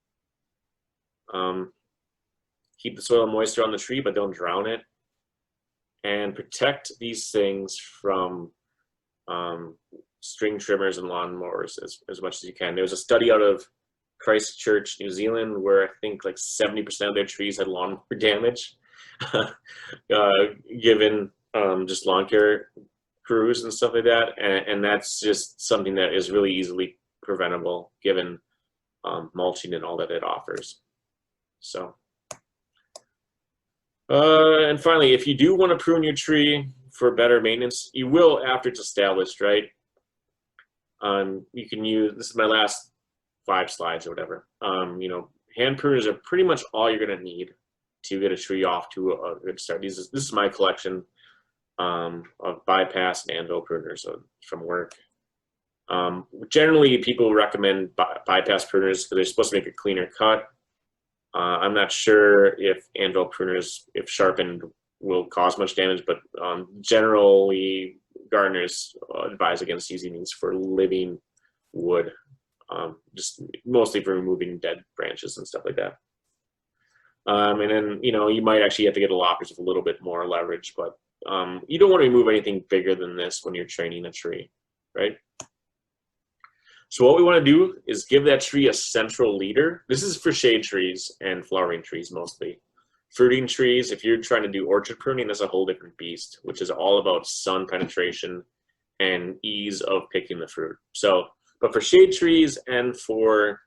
Keep the soil moisture on the tree, but don't drown it. And protect these things from string trimmers and lawnmowers as much as you can. There was a study out of Christchurch, New Zealand, where I think like 70% of their trees had lawnmower damage, given just lawn care crews and stuff like that. And that's just something that is really easily preventable, given mulching and all that it offers. So, and finally, if you do want to prune your tree for better maintenance, you will after it's established, right? You can use, this is my last 5 slides or whatever. Hand pruners are pretty much all you're going to need to get a tree off to a good start. This is my collection of bypass and anvil pruners from work. Generally, people recommend bypass pruners because they're supposed to make a cleaner cut. I'm not sure if anvil pruners, if sharpened, will cause much damage, but generally gardeners advise against using these for living wood, just mostly for removing dead branches and stuff like that. And then, you might actually have to get a loppers with a little bit more leverage, but you don't want to remove anything bigger than this when you're training a tree, right? So what we want to do is give that tree a central leader. This is for shade trees and flowering trees mostly. Fruiting trees, if you're trying to do orchard pruning, that's a whole different beast, which is all about sun penetration and ease of picking the fruit. So, but for shade trees and for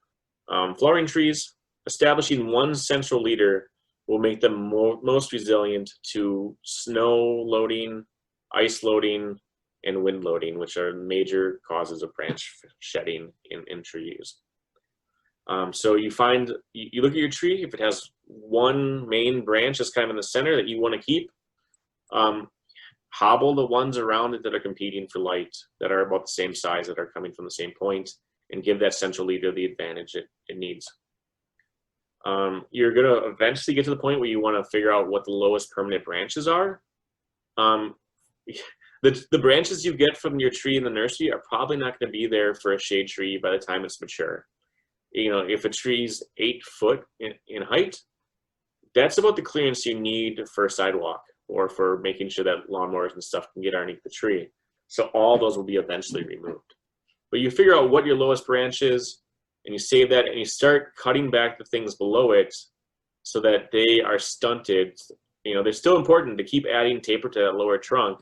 flowering trees, establishing one central leader will make them most resilient to snow loading, ice loading, and wind loading, which are major causes of branch shedding in trees. So you look at your tree, if it has one main branch that's kind of in the center that you want to keep, hobble the ones around it that are competing for light, that are about the same size, that are coming from the same point, and give that central leader the advantage it needs. You're going to eventually get to the point where you want to figure out what the lowest permanent branches are. The branches you get from your tree in the nursery are probably not going to be there for a shade tree by the time it's mature. You know, if a tree's 8 foot in height, that's about the clearance you need for a sidewalk or for making sure that lawnmowers and stuff can get underneath the tree. So all those will be eventually removed. But you figure out what your lowest branch is, and you save that, and you start cutting back the things below it so that they are stunted. You know, they're still important to keep adding taper to that lower trunk.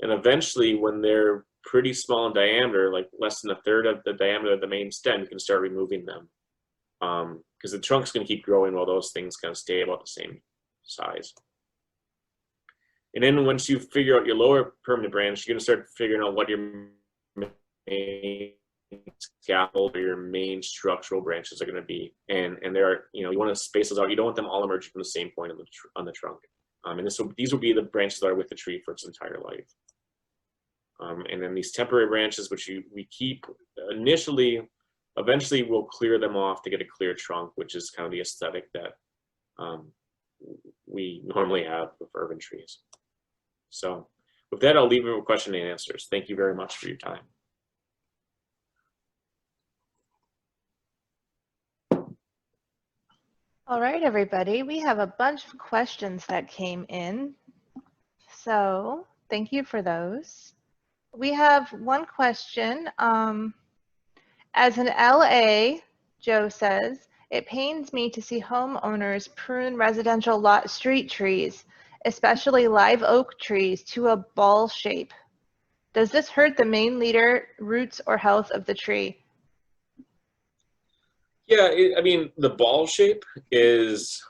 And eventually, when they're pretty small in diameter, like less than a third of the diameter of the main stem, you can start removing them. Because the trunk's going to keep growing while those things kind of stay about the same size. And then once you figure out your lower permanent branch, you're going to start figuring out what your main scaffold or your main structural branches are going to be. And there are, you know, you want to space those out. You don't want them all emerging from the same point on the trunk. And these will be the branches that are with the tree for its entire life. And then these temporary branches, which we keep initially, eventually we'll clear them off to get a clear trunk, which is kind of the aesthetic that we normally have with urban trees. So with that, I'll leave it with question and answers. Thank you very much for your time. All right, everybody, we have a bunch of questions that came in. So thank you for those. We have one question. As an LA, Joe says, it pains me to see homeowners prune residential lot street trees, especially live oak trees, to a ball shape. Does this hurt the main leader, roots, or health of the tree? Yeah, I mean, the ball shape is,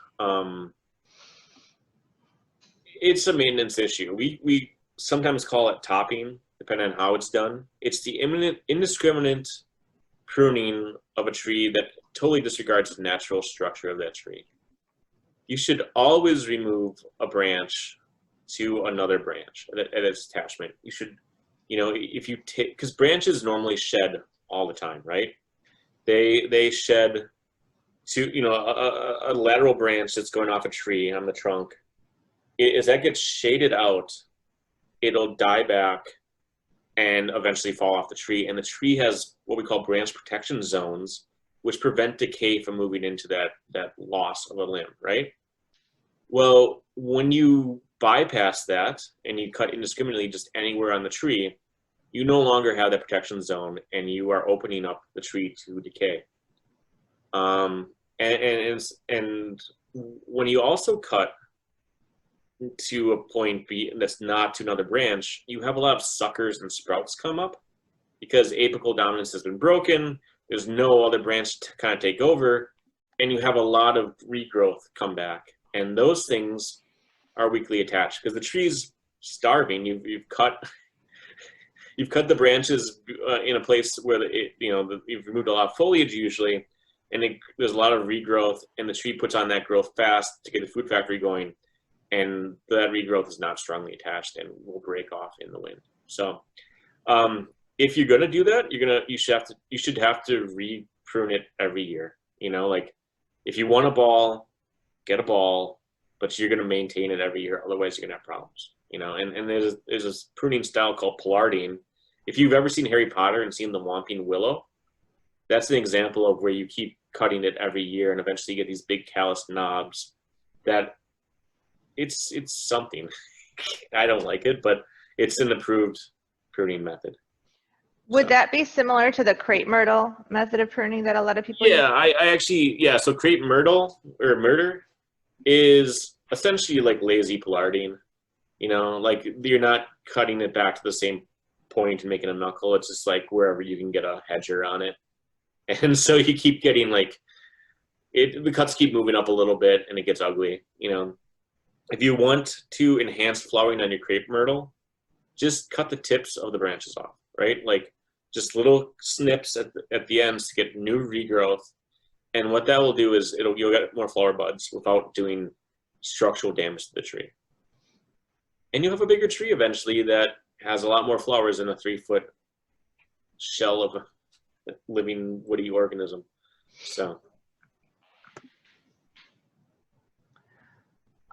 it's a maintenance issue. We sometimes call it topping, depending on how it's done. It's the indiscriminate pruning of a tree that totally disregards the natural structure of that tree. You should always remove a branch to another branch at its attachment. You should, you know, if you take, because branches normally shed all the time, right? They shed to, you know, a lateral branch that's going off a tree on the trunk. As that gets shaded out, it'll die back and eventually fall off the tree. And the tree has what we call branch protection zones, which prevent decay from moving into that loss of a limb, right? Well, when you bypass that and you cut indiscriminately just anywhere on the tree, you no longer have that protection zone and you are opening up the tree to decay. And when you also cut to a point B that's not to another branch, you have a lot of suckers and sprouts come up because apical dominance has been broken. There's no other branch to kind of take over, and you have a lot of regrowth come back. And those things are weakly attached because the tree's starving. You've cut the branches in a place where you've removed a lot of foliage usually, and there's a lot of regrowth, and the tree puts on that growth fast to get the food factory going, and that regrowth is not strongly attached and will break off in the wind. So if you're going to do that, you should have to re-prune it every year. You know, like if you want a ball, get a ball, but you're going to maintain it every year. Otherwise, you're going to have problems. You know, and there's this pruning style called pollarding. If you've ever seen Harry Potter and seen the Whomping Willow, that's an example of where you keep cutting it every year, and eventually you get these big calloused knobs. That it's something. I don't like it, but it's an approved pruning method. Would So, that be similar to the crepe myrtle method of pruning that a lot of people use? yeah, I actually, yeah, so crepe myrtle or murder is essentially like lazy poularding. Like you're not cutting it back to the same point and making a knuckle. It's just like wherever you can get a hedger on it. And so you keep getting like the cuts keep moving up a little bit and it gets ugly. If you want to enhance flowering on your crepe myrtle, just cut the tips of the branches off, right? Like just little snips at the ends to get new regrowth. And what that will do is you'll get more flower buds without doing structural damage to the tree. And you'll have a bigger tree eventually that has a lot more flowers than a 3-foot shell of a living woody organism. So.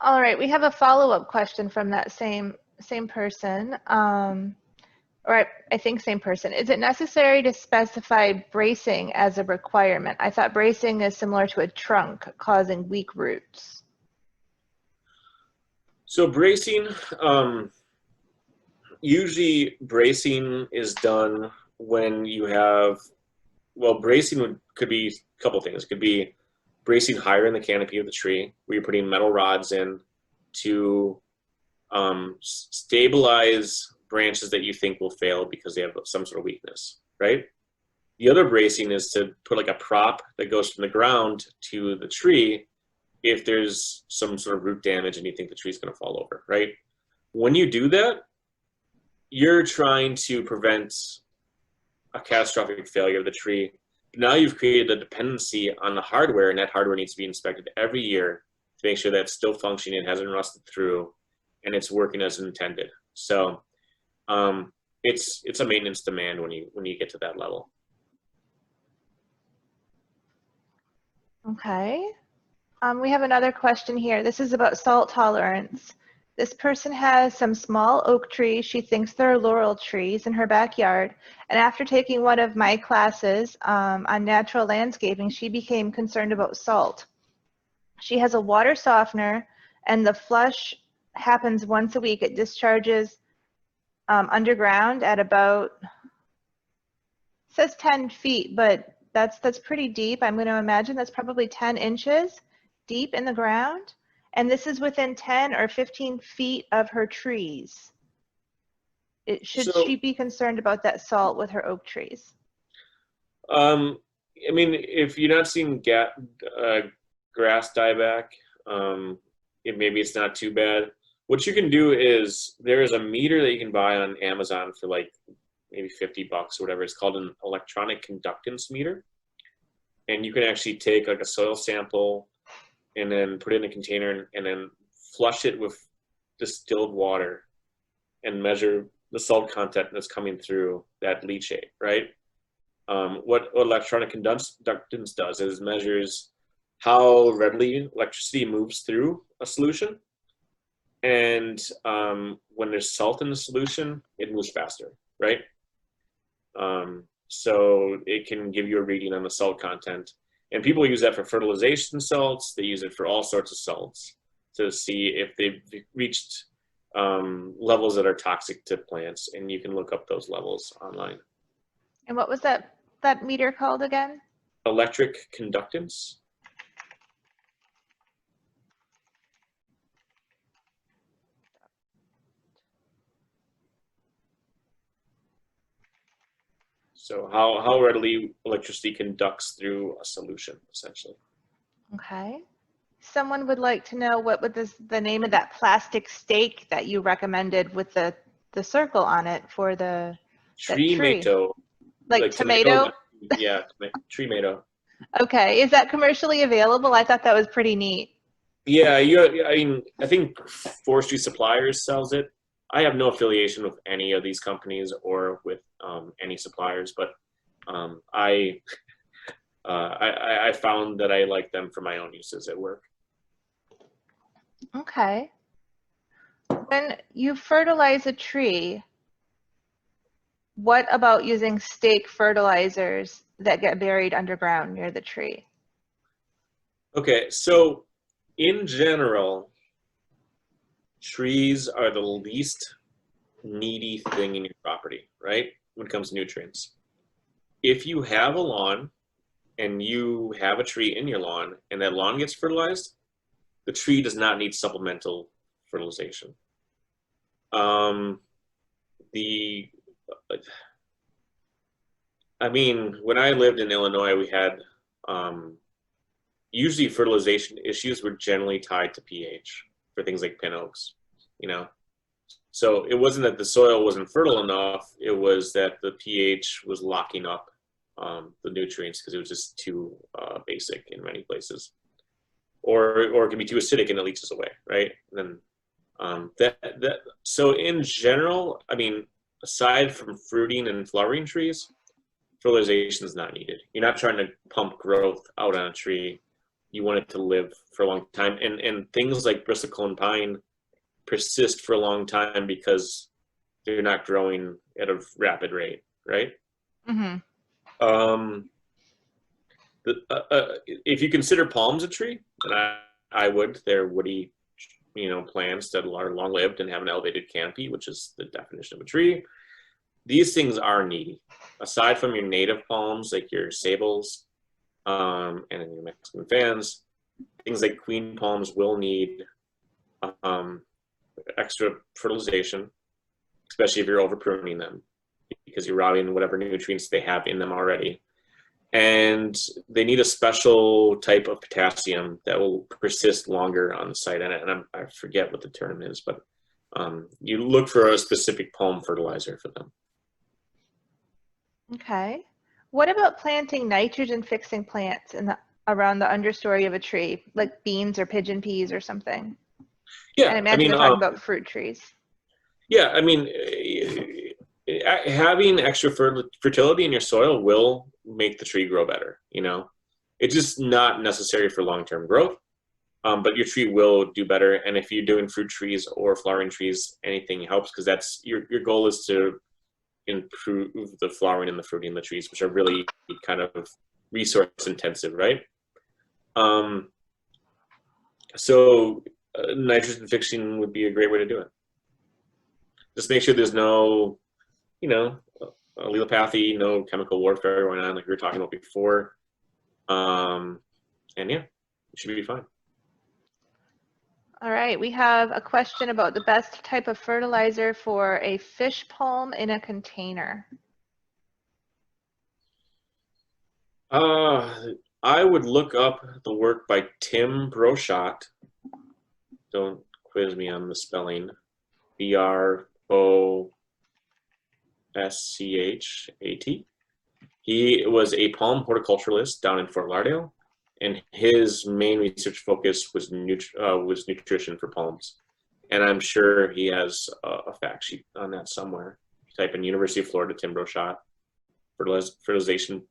All right, we have a follow-up question from that same person. Or I think same person. Is it necessary to specify bracing as a requirement? I thought bracing is similar to a trunk causing weak roots. So bracing, usually bracing is done when you have, well, bracing could be a couple things. It could be bracing higher in the canopy of the tree, where you're putting metal rods in to stabilize branches that you think will fail because they have some sort of weakness, right? The other bracing is to put like a prop that goes from the ground to the tree if there's some sort of root damage and you think the tree's going to fall over, right? When you do that, you're trying to prevent a catastrophic failure of the tree. Now you've created a dependency on the hardware, and that hardware needs to be inspected every year to make sure that it's still functioning, it hasn't rusted through, and it's working as intended. So it's a maintenance demand when you get to that level. Okay. We have another question here. This is about salt tolerance. This person has some small oak trees. She thinks they're laurel trees in her backyard. And after taking one of my classes on natural landscaping, she became concerned about salt. She has a water softener, and the flush happens once a week. It discharges underground at about, it says 10 feet, but that's pretty deep. I'm going to imagine that's probably 10 inches deep in the ground. And this is within 10 or 15 feet of her trees. Should she be concerned about that salt with her oak trees? I mean, if you're not seeing grass dieback, maybe it's not too bad. What you can do is there is a meter that you can buy on Amazon for like maybe $50 or whatever. It's called an electronic conductance meter. And you can actually take like a soil sample and then put it in a container and then flush it with distilled water and measure the salt content that's coming through that leachate, right? What electronic conductance does is measures how readily electricity moves through a solution. And when there's salt in the solution, it moves faster, right? So it can give you a reading on the salt content. And people use that for fertilization salts. They use it for all sorts of salts to see if they've reached levels that are toxic to plants. And you can look up those levels online. And what was that meter called again? Electric conductance. So how readily electricity conducts through a solution, essentially. Okay. Someone would like to know what the name of that plastic stake that you recommended with the circle on it for the tree. Like tomato? Yeah, tomato. Okay. Is that commercially available? I thought that was pretty neat. Yeah, I think Forestry Suppliers sells it. I have no affiliation with any of these companies or with any suppliers, but I found that I like them for my own uses at work. Okay. When you fertilize a tree, what about using stake fertilizers that get buried underground near the tree? Okay, so in general, trees are the least needy thing in your property, right? when it comes to nutrients. If you have a lawn and you have a tree in your lawn and that lawn gets fertilized, the tree does not need supplemental fertilization. When I lived in Illinois, we had usually fertilization issues were generally tied to pH for things like pin oaks, you know. So it wasn't that the soil wasn't fertile enough, it was that the pH was locking up the nutrients because it was just too basic in many places. Or it can be too acidic and it leaches away, right? And then so in general, I mean, aside from fruiting and flowering trees, fertilization is not needed. You're not trying to pump growth out on a tree. You want it to live for a long time. And things like bristlecone pine persist for a long time because they're not growing at a rapid rate, right? Mm-hmm. If you consider palms a tree, and I would, they're woody, plants that are long-lived and have an elevated canopy, which is the definition of a tree. These things are needy. Aside from your native palms, like your sables, and your Mexican fans, things like queen palms will need extra fertilization, especially if you're over pruning them, because you're robbing whatever nutrients they have in them already. And they need a special type of potassium that will persist longer on the site. And I forget what the term is, but you look for a specific palm fertilizer for them. Okay. What about planting nitrogen-fixing plants around the understory of a tree, like beans or pigeon peas or something? Yeah, And I imagine they're talking about fruit trees. Yeah, I mean, having extra fertility in your soil will make the tree grow better. It's just not necessary for long-term growth, but your tree will do better. And if you're doing fruit trees or flowering trees, anything helps, because that's your goal is to improve the flowering and the fruiting of the trees, which are really kind of resource intensive, right? So nitrogen fixing would be a great way to do it. Just make sure there's no, allelopathy, no chemical warfare going on like we were talking about before. And yeah, it should be fine. All right, we have a question about the best type of fertilizer for a fish palm in a container. I would look up the work by Tim Broschat. Don't quiz me on the spelling. Broschat. He was a palm horticulturalist down in Fort Lauderdale, and his main research focus was nutrition for palms. And I'm sure he has a fact sheet on that somewhere. Type in University of Florida, Tim Broschat, fertilization.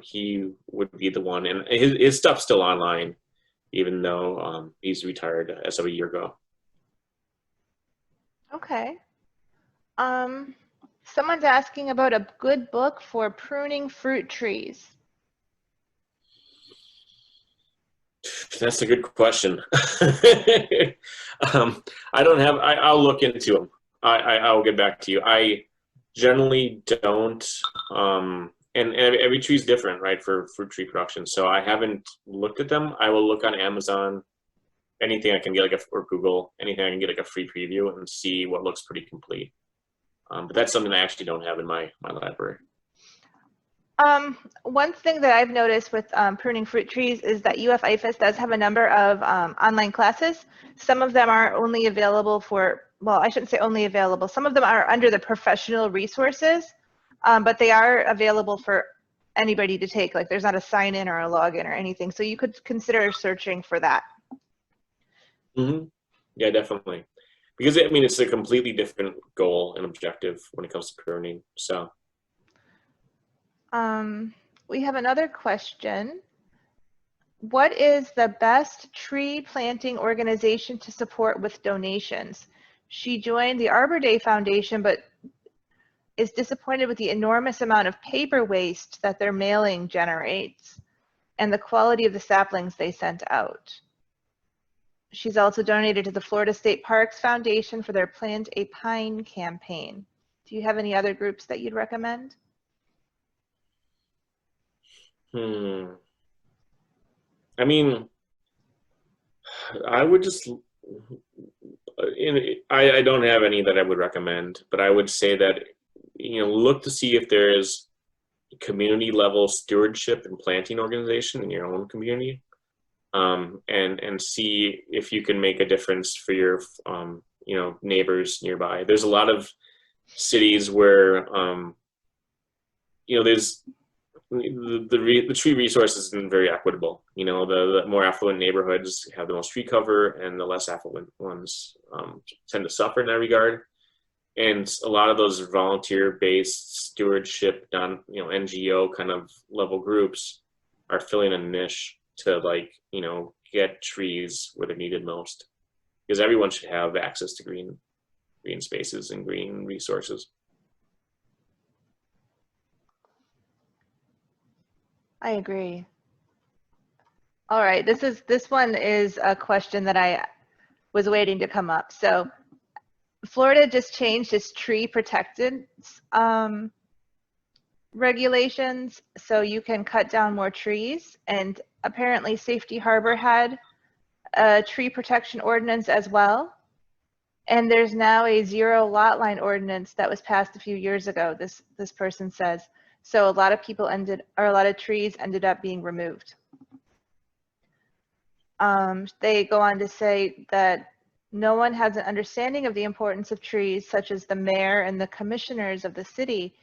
He would be the one, and his stuff's still online, even though he's retired as of a year ago. Okay. Someone's asking about a good book for pruning fruit trees. That's a good question. I don't have. I'll look into them. I'll get back to you. I generally don't. And every tree is different, right, for fruit tree production. So I haven't looked at them. I will look on Amazon, anything I can get, or Google, anything I can get like a free preview and see what looks pretty complete. But that's something I actually don't have in my library. One thing that I've noticed with pruning fruit trees is that UF-IFAS does have a number of online classes. Some of them are only available for, well, I shouldn't say only available. Some of them are under the professional resources, but they are available for anybody to take. Like there's not a sign-in or a login or anything. So you could consider searching for that. Mm-hmm. Yeah, definitely. Because, I mean, it's a completely different goal and objective when it comes to pruning, so. We have another question. What is the best tree planting organization to support with donations? She joined the Arbor Day Foundation, but is disappointed with the enormous amount of paper waste that their mailing generates and the quality of the saplings they sent out. She's also donated to the Florida State Parks Foundation for their Plant a Pine campaign. Do you have any other groups that you'd recommend? I mean, I would just, I don't have any that I would recommend, but I would say that, look to see if there is community level stewardship and planting organization in your own community, and see if you can make a difference for your, neighbors nearby. There's a lot of cities where, there's the tree resource isn't very equitable. The more affluent neighborhoods have the most tree cover, and the less affluent ones tend to suffer in that regard. And a lot of those volunteer-based stewardship done, NGO kind of level groups are filling a niche to get trees where they're needed most, because everyone should have access to green spaces and green resources. I agree. All right, this one is a question that I was waiting to come up. So Florida just changed its tree protected regulations, so you can cut down more trees, and apparently Safety Harbor had a tree protection ordinance as well. And there's now a zero lot line ordinance that was passed a few years ago, this person says. So a lot of trees ended up being removed. They go on to say that no one has an understanding of the importance of trees, such as the mayor and the commissioners of the city.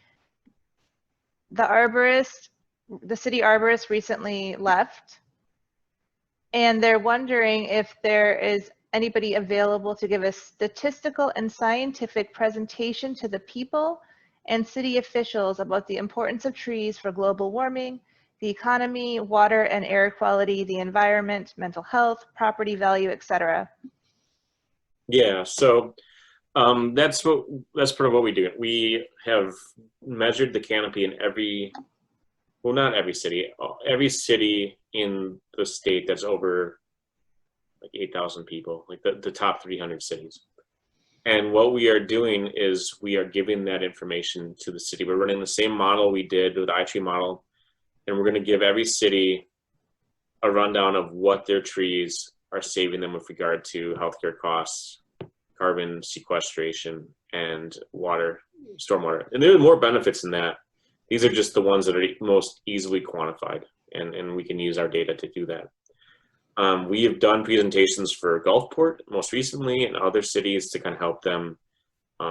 The city arborist recently left, and they're wondering if there is anybody available to give a statistical and scientific presentation to the people and city officials about the importance of trees for global warming, the economy, water and air quality, the environment, mental health, property value, etc. Yeah, so that's part of what we do. We have measured the canopy in not every city in the state that's over like 8,000 people, like the top 300 cities. And what we are doing is we are giving that information to the city. We're running the same model we did with the iTree model, and we're going to give every city a rundown of what their trees are saving them with regard to healthcare costs, carbon sequestration, and water, stormwater. And there are more benefits than that. These are just the ones that are most easily quantified, and we can use our data to do that. We have done presentations for Gulfport most recently and other cities to kind of help them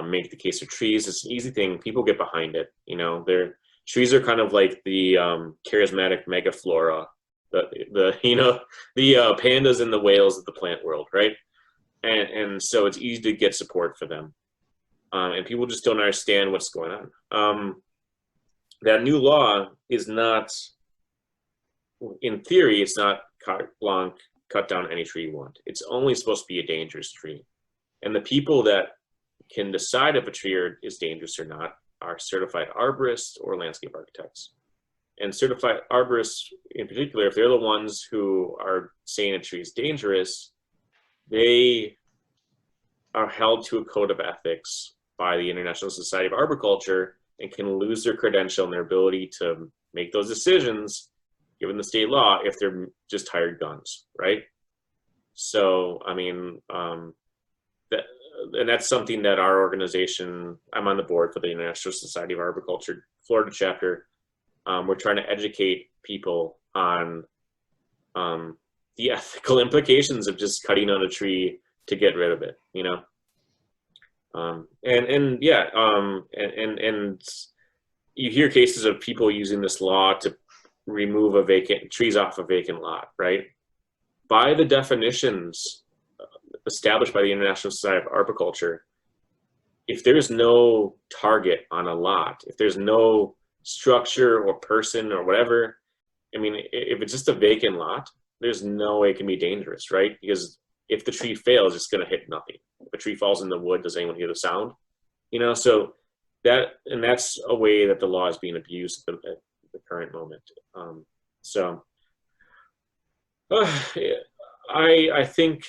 make the case for trees. It's an easy thing. People get behind it. Trees are kind of like the charismatic megaflora, the pandas and the whales of the plant world, right? And so it's easy to get support for them. And people just don't understand what's going on. That new law is not, in theory, it's not carte blanche, cut down any tree you want. It's only supposed to be a dangerous tree. And the people that can decide if a tree is dangerous or not are certified arborists or landscape architects. And certified arborists in particular, if they're the ones who are saying a tree is dangerous, they are held to a code of ethics by the International Society of Arboriculture and can lose their credential and their ability to make those decisions given the state law if they're just hired guns, right? So, I mean, and that's something that our organization, I'm on the board for the International Society of Arboriculture Florida chapter. We're trying to educate people on the ethical implications of just cutting on a tree to get rid of it, and you hear cases of people using this law to remove trees off a vacant lot, right? By the definitions established by the International Society of Arboriculture, if there's no target on a lot, if there's no structure or person or whatever, I mean, if it's just a vacant lot, there's no way it can be dangerous, right? Because if the tree fails, it's going to hit nothing. If a tree falls in the wood, does anyone hear the sound? So that's a way that the law is being abused at the current moment. I think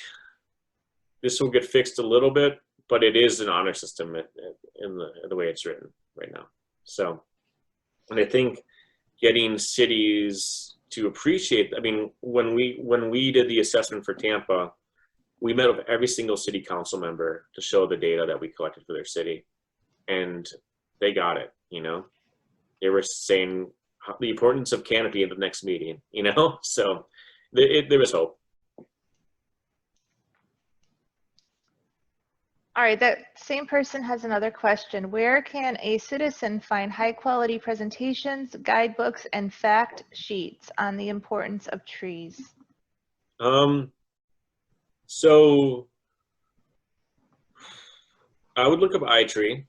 this will get fixed a little bit, but it is an honor system at in the way it's written right now. So, and I think getting cities to appreciate, I mean, when we did the assessment for Tampa, we met with every single city council member to show the data that we collected for their city, and they got it. You know, they were saying the importance of canopy in the next meeting. You know, so there was hope. All right, that same person has another question. Where can a citizen find high quality presentations, guidebooks, and fact sheets on the importance of trees? So I would look up iTree.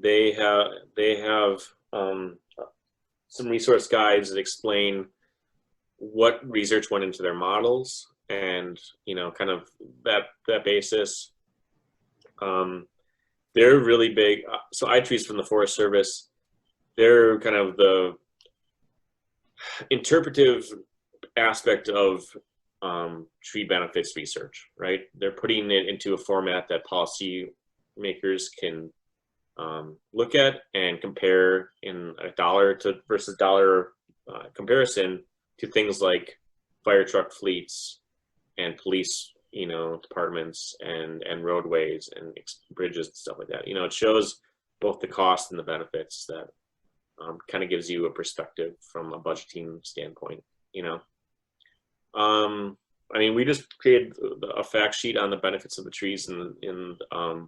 They have some resource guides that explain what research went into their models, and you know, kind of that basis. They're really big. So iTree's from the Forest Service. They're kind of the interpretive aspect of tree benefits research, right? They're putting it into a format that policy makers can look at and compare in a dollar versus dollar comparison to things like fire truck fleets and police, you know, departments and roadways and bridges and stuff like that. You know, it shows both the cost and the benefits. That kind of gives you a perspective from a budgeting standpoint, you know. I mean, we just created a fact sheet on the benefits of the trees in the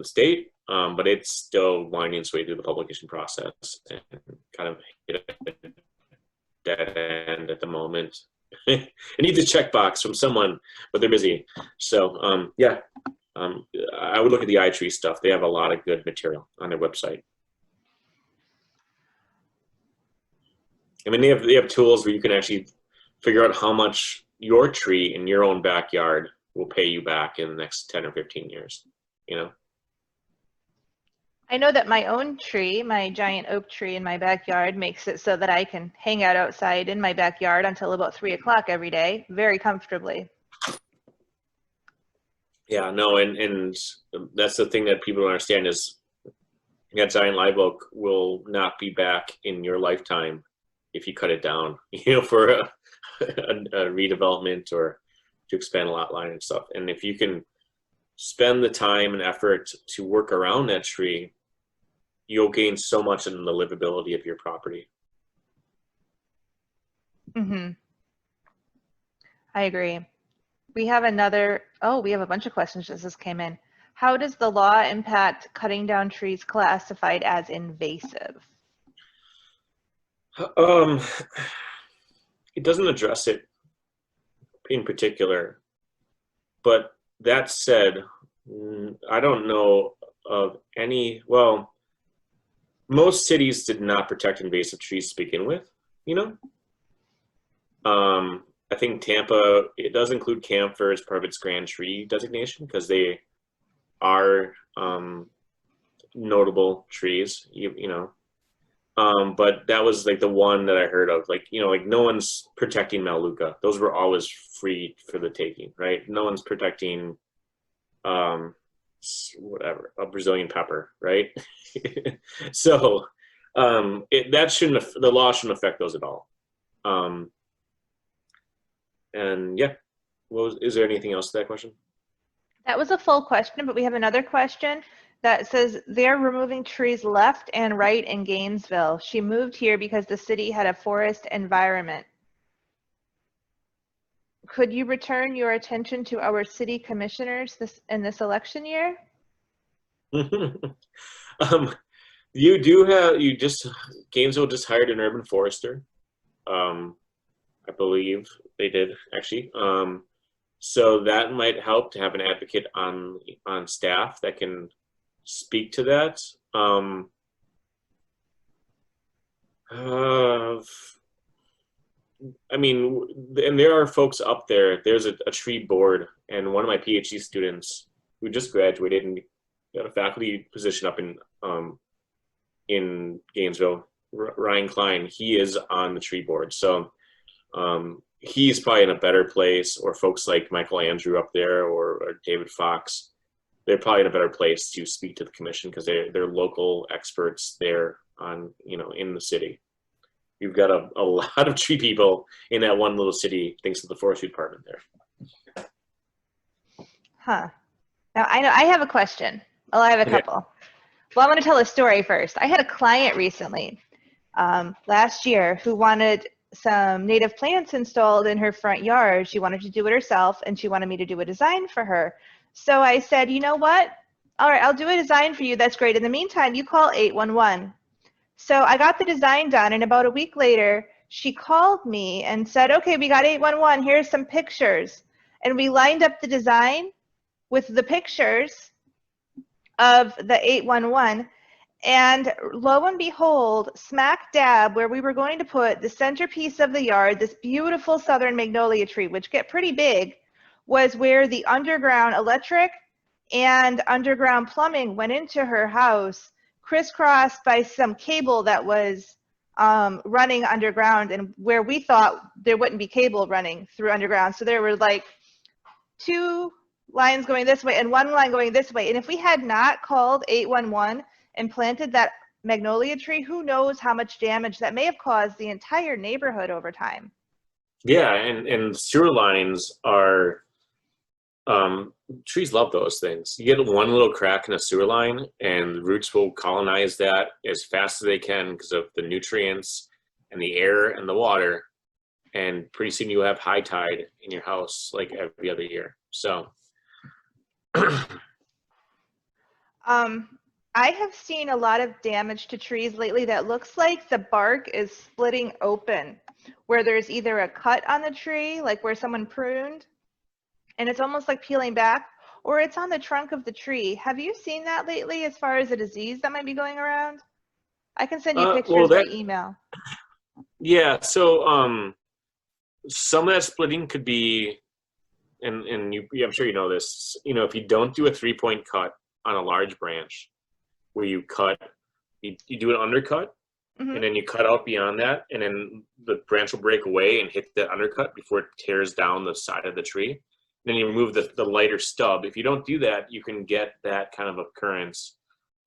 state, but it's still winding its way through the publication process and kind of hit a dead end at the moment. It needs a checkbox from someone, but they're busy. So yeah, I would look at the iTree stuff. They have a lot of good material on their website. I mean, they have tools where you can actually figure out how much your tree in your own backyard will pay you back in the next 10 or 15 years, you know? I know that my own tree, my giant oak tree in my backyard, makes it so that I can hang out outside in my backyard until about 3 o'clock every day, very comfortably. Yeah, no, and that's the thing that people don't understand is that giant live oak will not be back in your lifetime if you cut it down, you know, for a redevelopment or to expand a lot line and stuff. And if you can spend the time and effort to work around that tree, you'll gain so much in the livability of your property. Mm-hmm. I agree. We have another, we have a bunch of questions as this came in. How does the law impact cutting down trees classified as invasive? It doesn't address it in particular, but that said, I don't know of any, well, most cities did not protect invasive trees to begin with, you know? I think Tampa, it does include camphor as part of its grand tree designation because they are notable trees, you know. But that was like the one that I heard of, like, you know, like no one's protecting Melaleuca. Those were always free for the taking, right? No one's protecting whatever, a Brazilian pepper, right? So the law shouldn't affect those at all. And yeah, is there anything else to that question? That was a full question, but we have another question that says they're removing trees left and right in Gainesville. She moved here because the city had a forest environment. Could you return your attention to our city commissioners in this election year? Gainesville just hired an urban forester. I believe they did actually. So that might help to have an advocate on staff that can speak to that. I mean, and there are folks up there. There's a tree board, and one of my PhD students who just graduated and got a faculty position up in Gainesville, Ryan Klein, he is on the tree board. So he's probably in a better place, or folks like Michael Andrew up there, or David Fox. they're probably in a better place to speak to the commission because they're local experts there on, in the city. You've got a lot of tree people in that one little city thanks to the forestry department there. Huh. Now, I know I have a question. Well, I have a Okay. couple. Well, I'm going to tell a story first. I had a client recently, last year, who wanted some native plants installed in her front yard. She wanted to do it herself, and she wanted me to do a design for her. So I said, you know what? All right, I'll do a design for you. That's great. In the meantime, you call 811. So I got the design done, and about a week later, she called me and said, okay, we got 811. Here's some pictures. And we lined up the design with the pictures of the 811. And lo and behold, smack dab where we were going to put the centerpiece of the yard, this beautiful southern magnolia tree, which get pretty big, was where the underground electric and underground plumbing went into her house, crisscrossed by some cable that was running underground, and where we thought there wouldn't be cable running through underground. So there were like 2 lines going this way and 1 line going this way. And if we had not called 811 and planted that magnolia tree, who knows how much damage that may have caused the entire neighborhood over time. Yeah, and sewer lines are, trees love those things. You get one little crack in a sewer line and the roots will colonize that as fast as they can because of the nutrients and the air and the water. And pretty soon you have high tide in your house like every other year. So I have seen a lot of damage to trees lately that looks like the bark is splitting open, where there's either a cut on the tree, like where someone pruned, and it's almost like peeling back, or it's on the trunk of the tree. Have you seen that lately as far as a disease that might be going around? I can send you pictures by email. Yeah, so some of that splitting could be, and I'm sure you know this, if you don't do a 3-point cut on a large branch, where you cut, you do an undercut, and then you cut out beyond that, and then the branch will break away and hit the undercut before it tears down the side of the tree. And then you remove the lighter stub. If you don't do that, you can get that kind of occurrence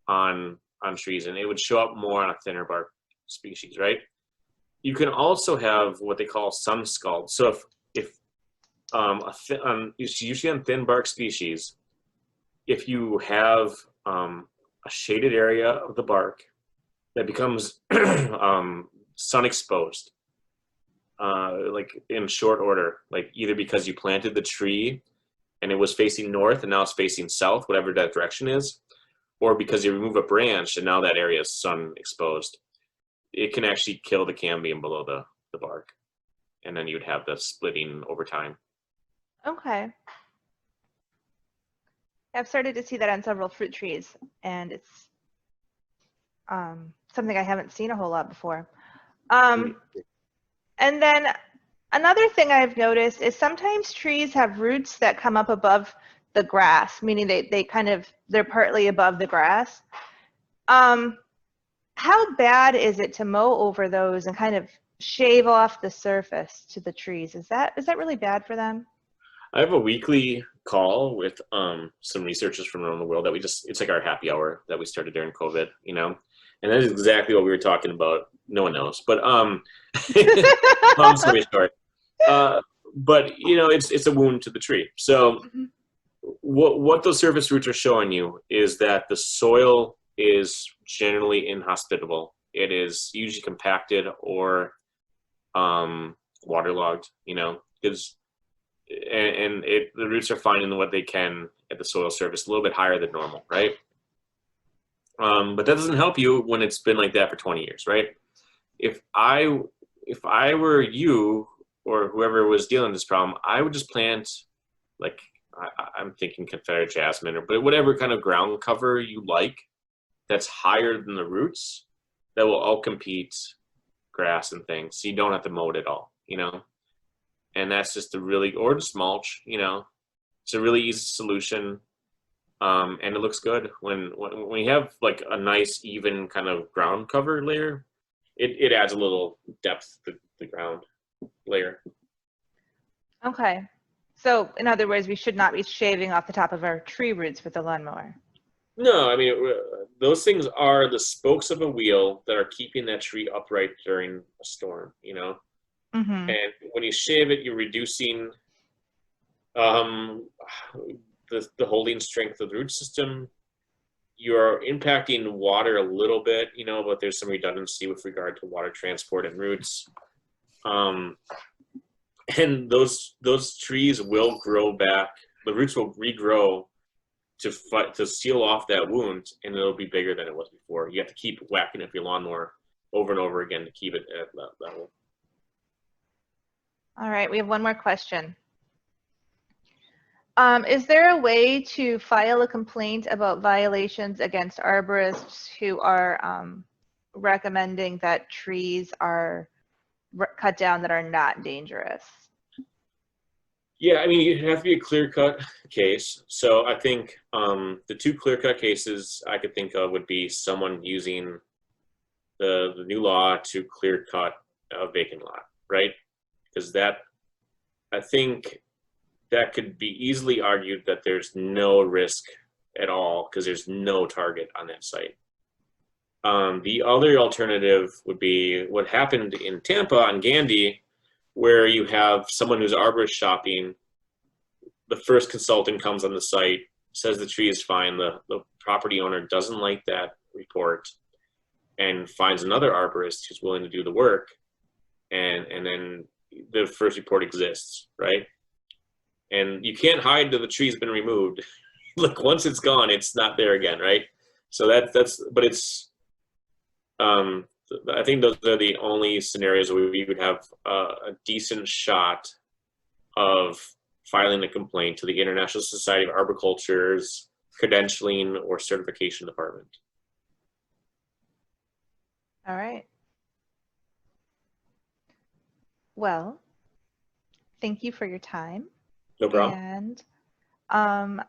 on trees, and it would show up more on a thinner bark species, right? You can also have what they call sun scald. So if usually on thin bark species, if you have a shaded area of the bark that becomes sun exposed, like in short order, like either because you planted the tree and it was facing north and now it's facing south, whatever that direction is, or because you remove a branch and now that area is sun exposed, it can actually kill the cambium below the bark. And then you'd have the splitting over time. Okay. I've started to see that on several fruit trees, and it's something I haven't seen a whole lot before. And then another thing I've noticed is sometimes trees have roots that come up above the grass, meaning they're partly above the grass. How bad is it to mow over those and kind of shave off the surface to the trees? Is that really bad for them? I have a weekly call with some researchers from around the world that it's like our happy hour that we started during COVID, and that is exactly what we were talking about. No one knows, but long story short, but it's a wound to the tree. So what those surface roots are showing you is that the soil is generally inhospitable. It is usually compacted or waterlogged, because the roots are finding what they can at the soil surface a little bit higher than normal, right? But that doesn't help you when it's been like that for 20 years, right? If I were you or whoever was dealing with this problem, I would just plant, like, I'm thinking Confederate jasmine, but whatever kind of ground cover you like that's higher than the roots, that will outcompete grass and things, so you don't have to mow it at all, And that's just or just mulch, It's a really easy solution, and it looks good when you have like a nice even kind of ground cover layer. It adds a little depth to the ground layer. Okay, So in other words, we should not be shaving off the top of our tree roots with the lawnmower. No, I mean, those things are the spokes of a wheel that are keeping that tree upright during a storm, you know? Mm-hmm. And when you shave it, you're reducing the holding strength of the root system. You're impacting water a little bit, you know, but there's some redundancy with regard to water transport and roots. And those trees will grow back. The roots will regrow to seal off that wound, and it'll be bigger than it was before. You have to keep whacking it with your lawnmower over and over again to keep it at that level. All right, we have one more question. Is there a way to file a complaint about violations against arborists who are recommending that trees are cut down that are not dangerous? Yeah, I mean, it has to be a clear-cut case. So I think the two clear-cut cases I could think of would be someone using the new law to clear-cut a vacant lot, right? Because that, I think that could be easily argued that there's no risk at all because there's no target on that site. The other alternative would be what happened in Tampa on Gandy, where you have someone who's arborist shopping. The first consultant comes on the site, says the tree is fine. The property owner doesn't like that report and finds another arborist who's willing to do the work. And then the first report exists, right? And you can't hide that the tree's been removed. Look, once it's gone, it's not there again, right? So but it's, I think those are the only scenarios where we would have a decent shot of filing a complaint to the International Society of Arboriculture's credentialing or certification department. All right. Well, thank you for your time. No problem. And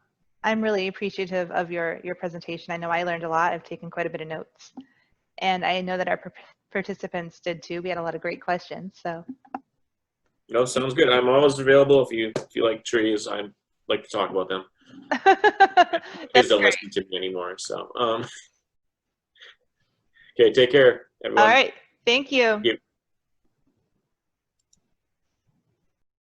I'm really appreciative of your presentation. I know I learned a lot. I've taken quite a bit of notes. And I know that our participants did too. We had a lot of great questions. So. No, sounds good. I'm always available if you like trees. I like to talk about them. Kids don't listen to me anymore. So, okay, take care, everyone. All right. Thank you. Thank you.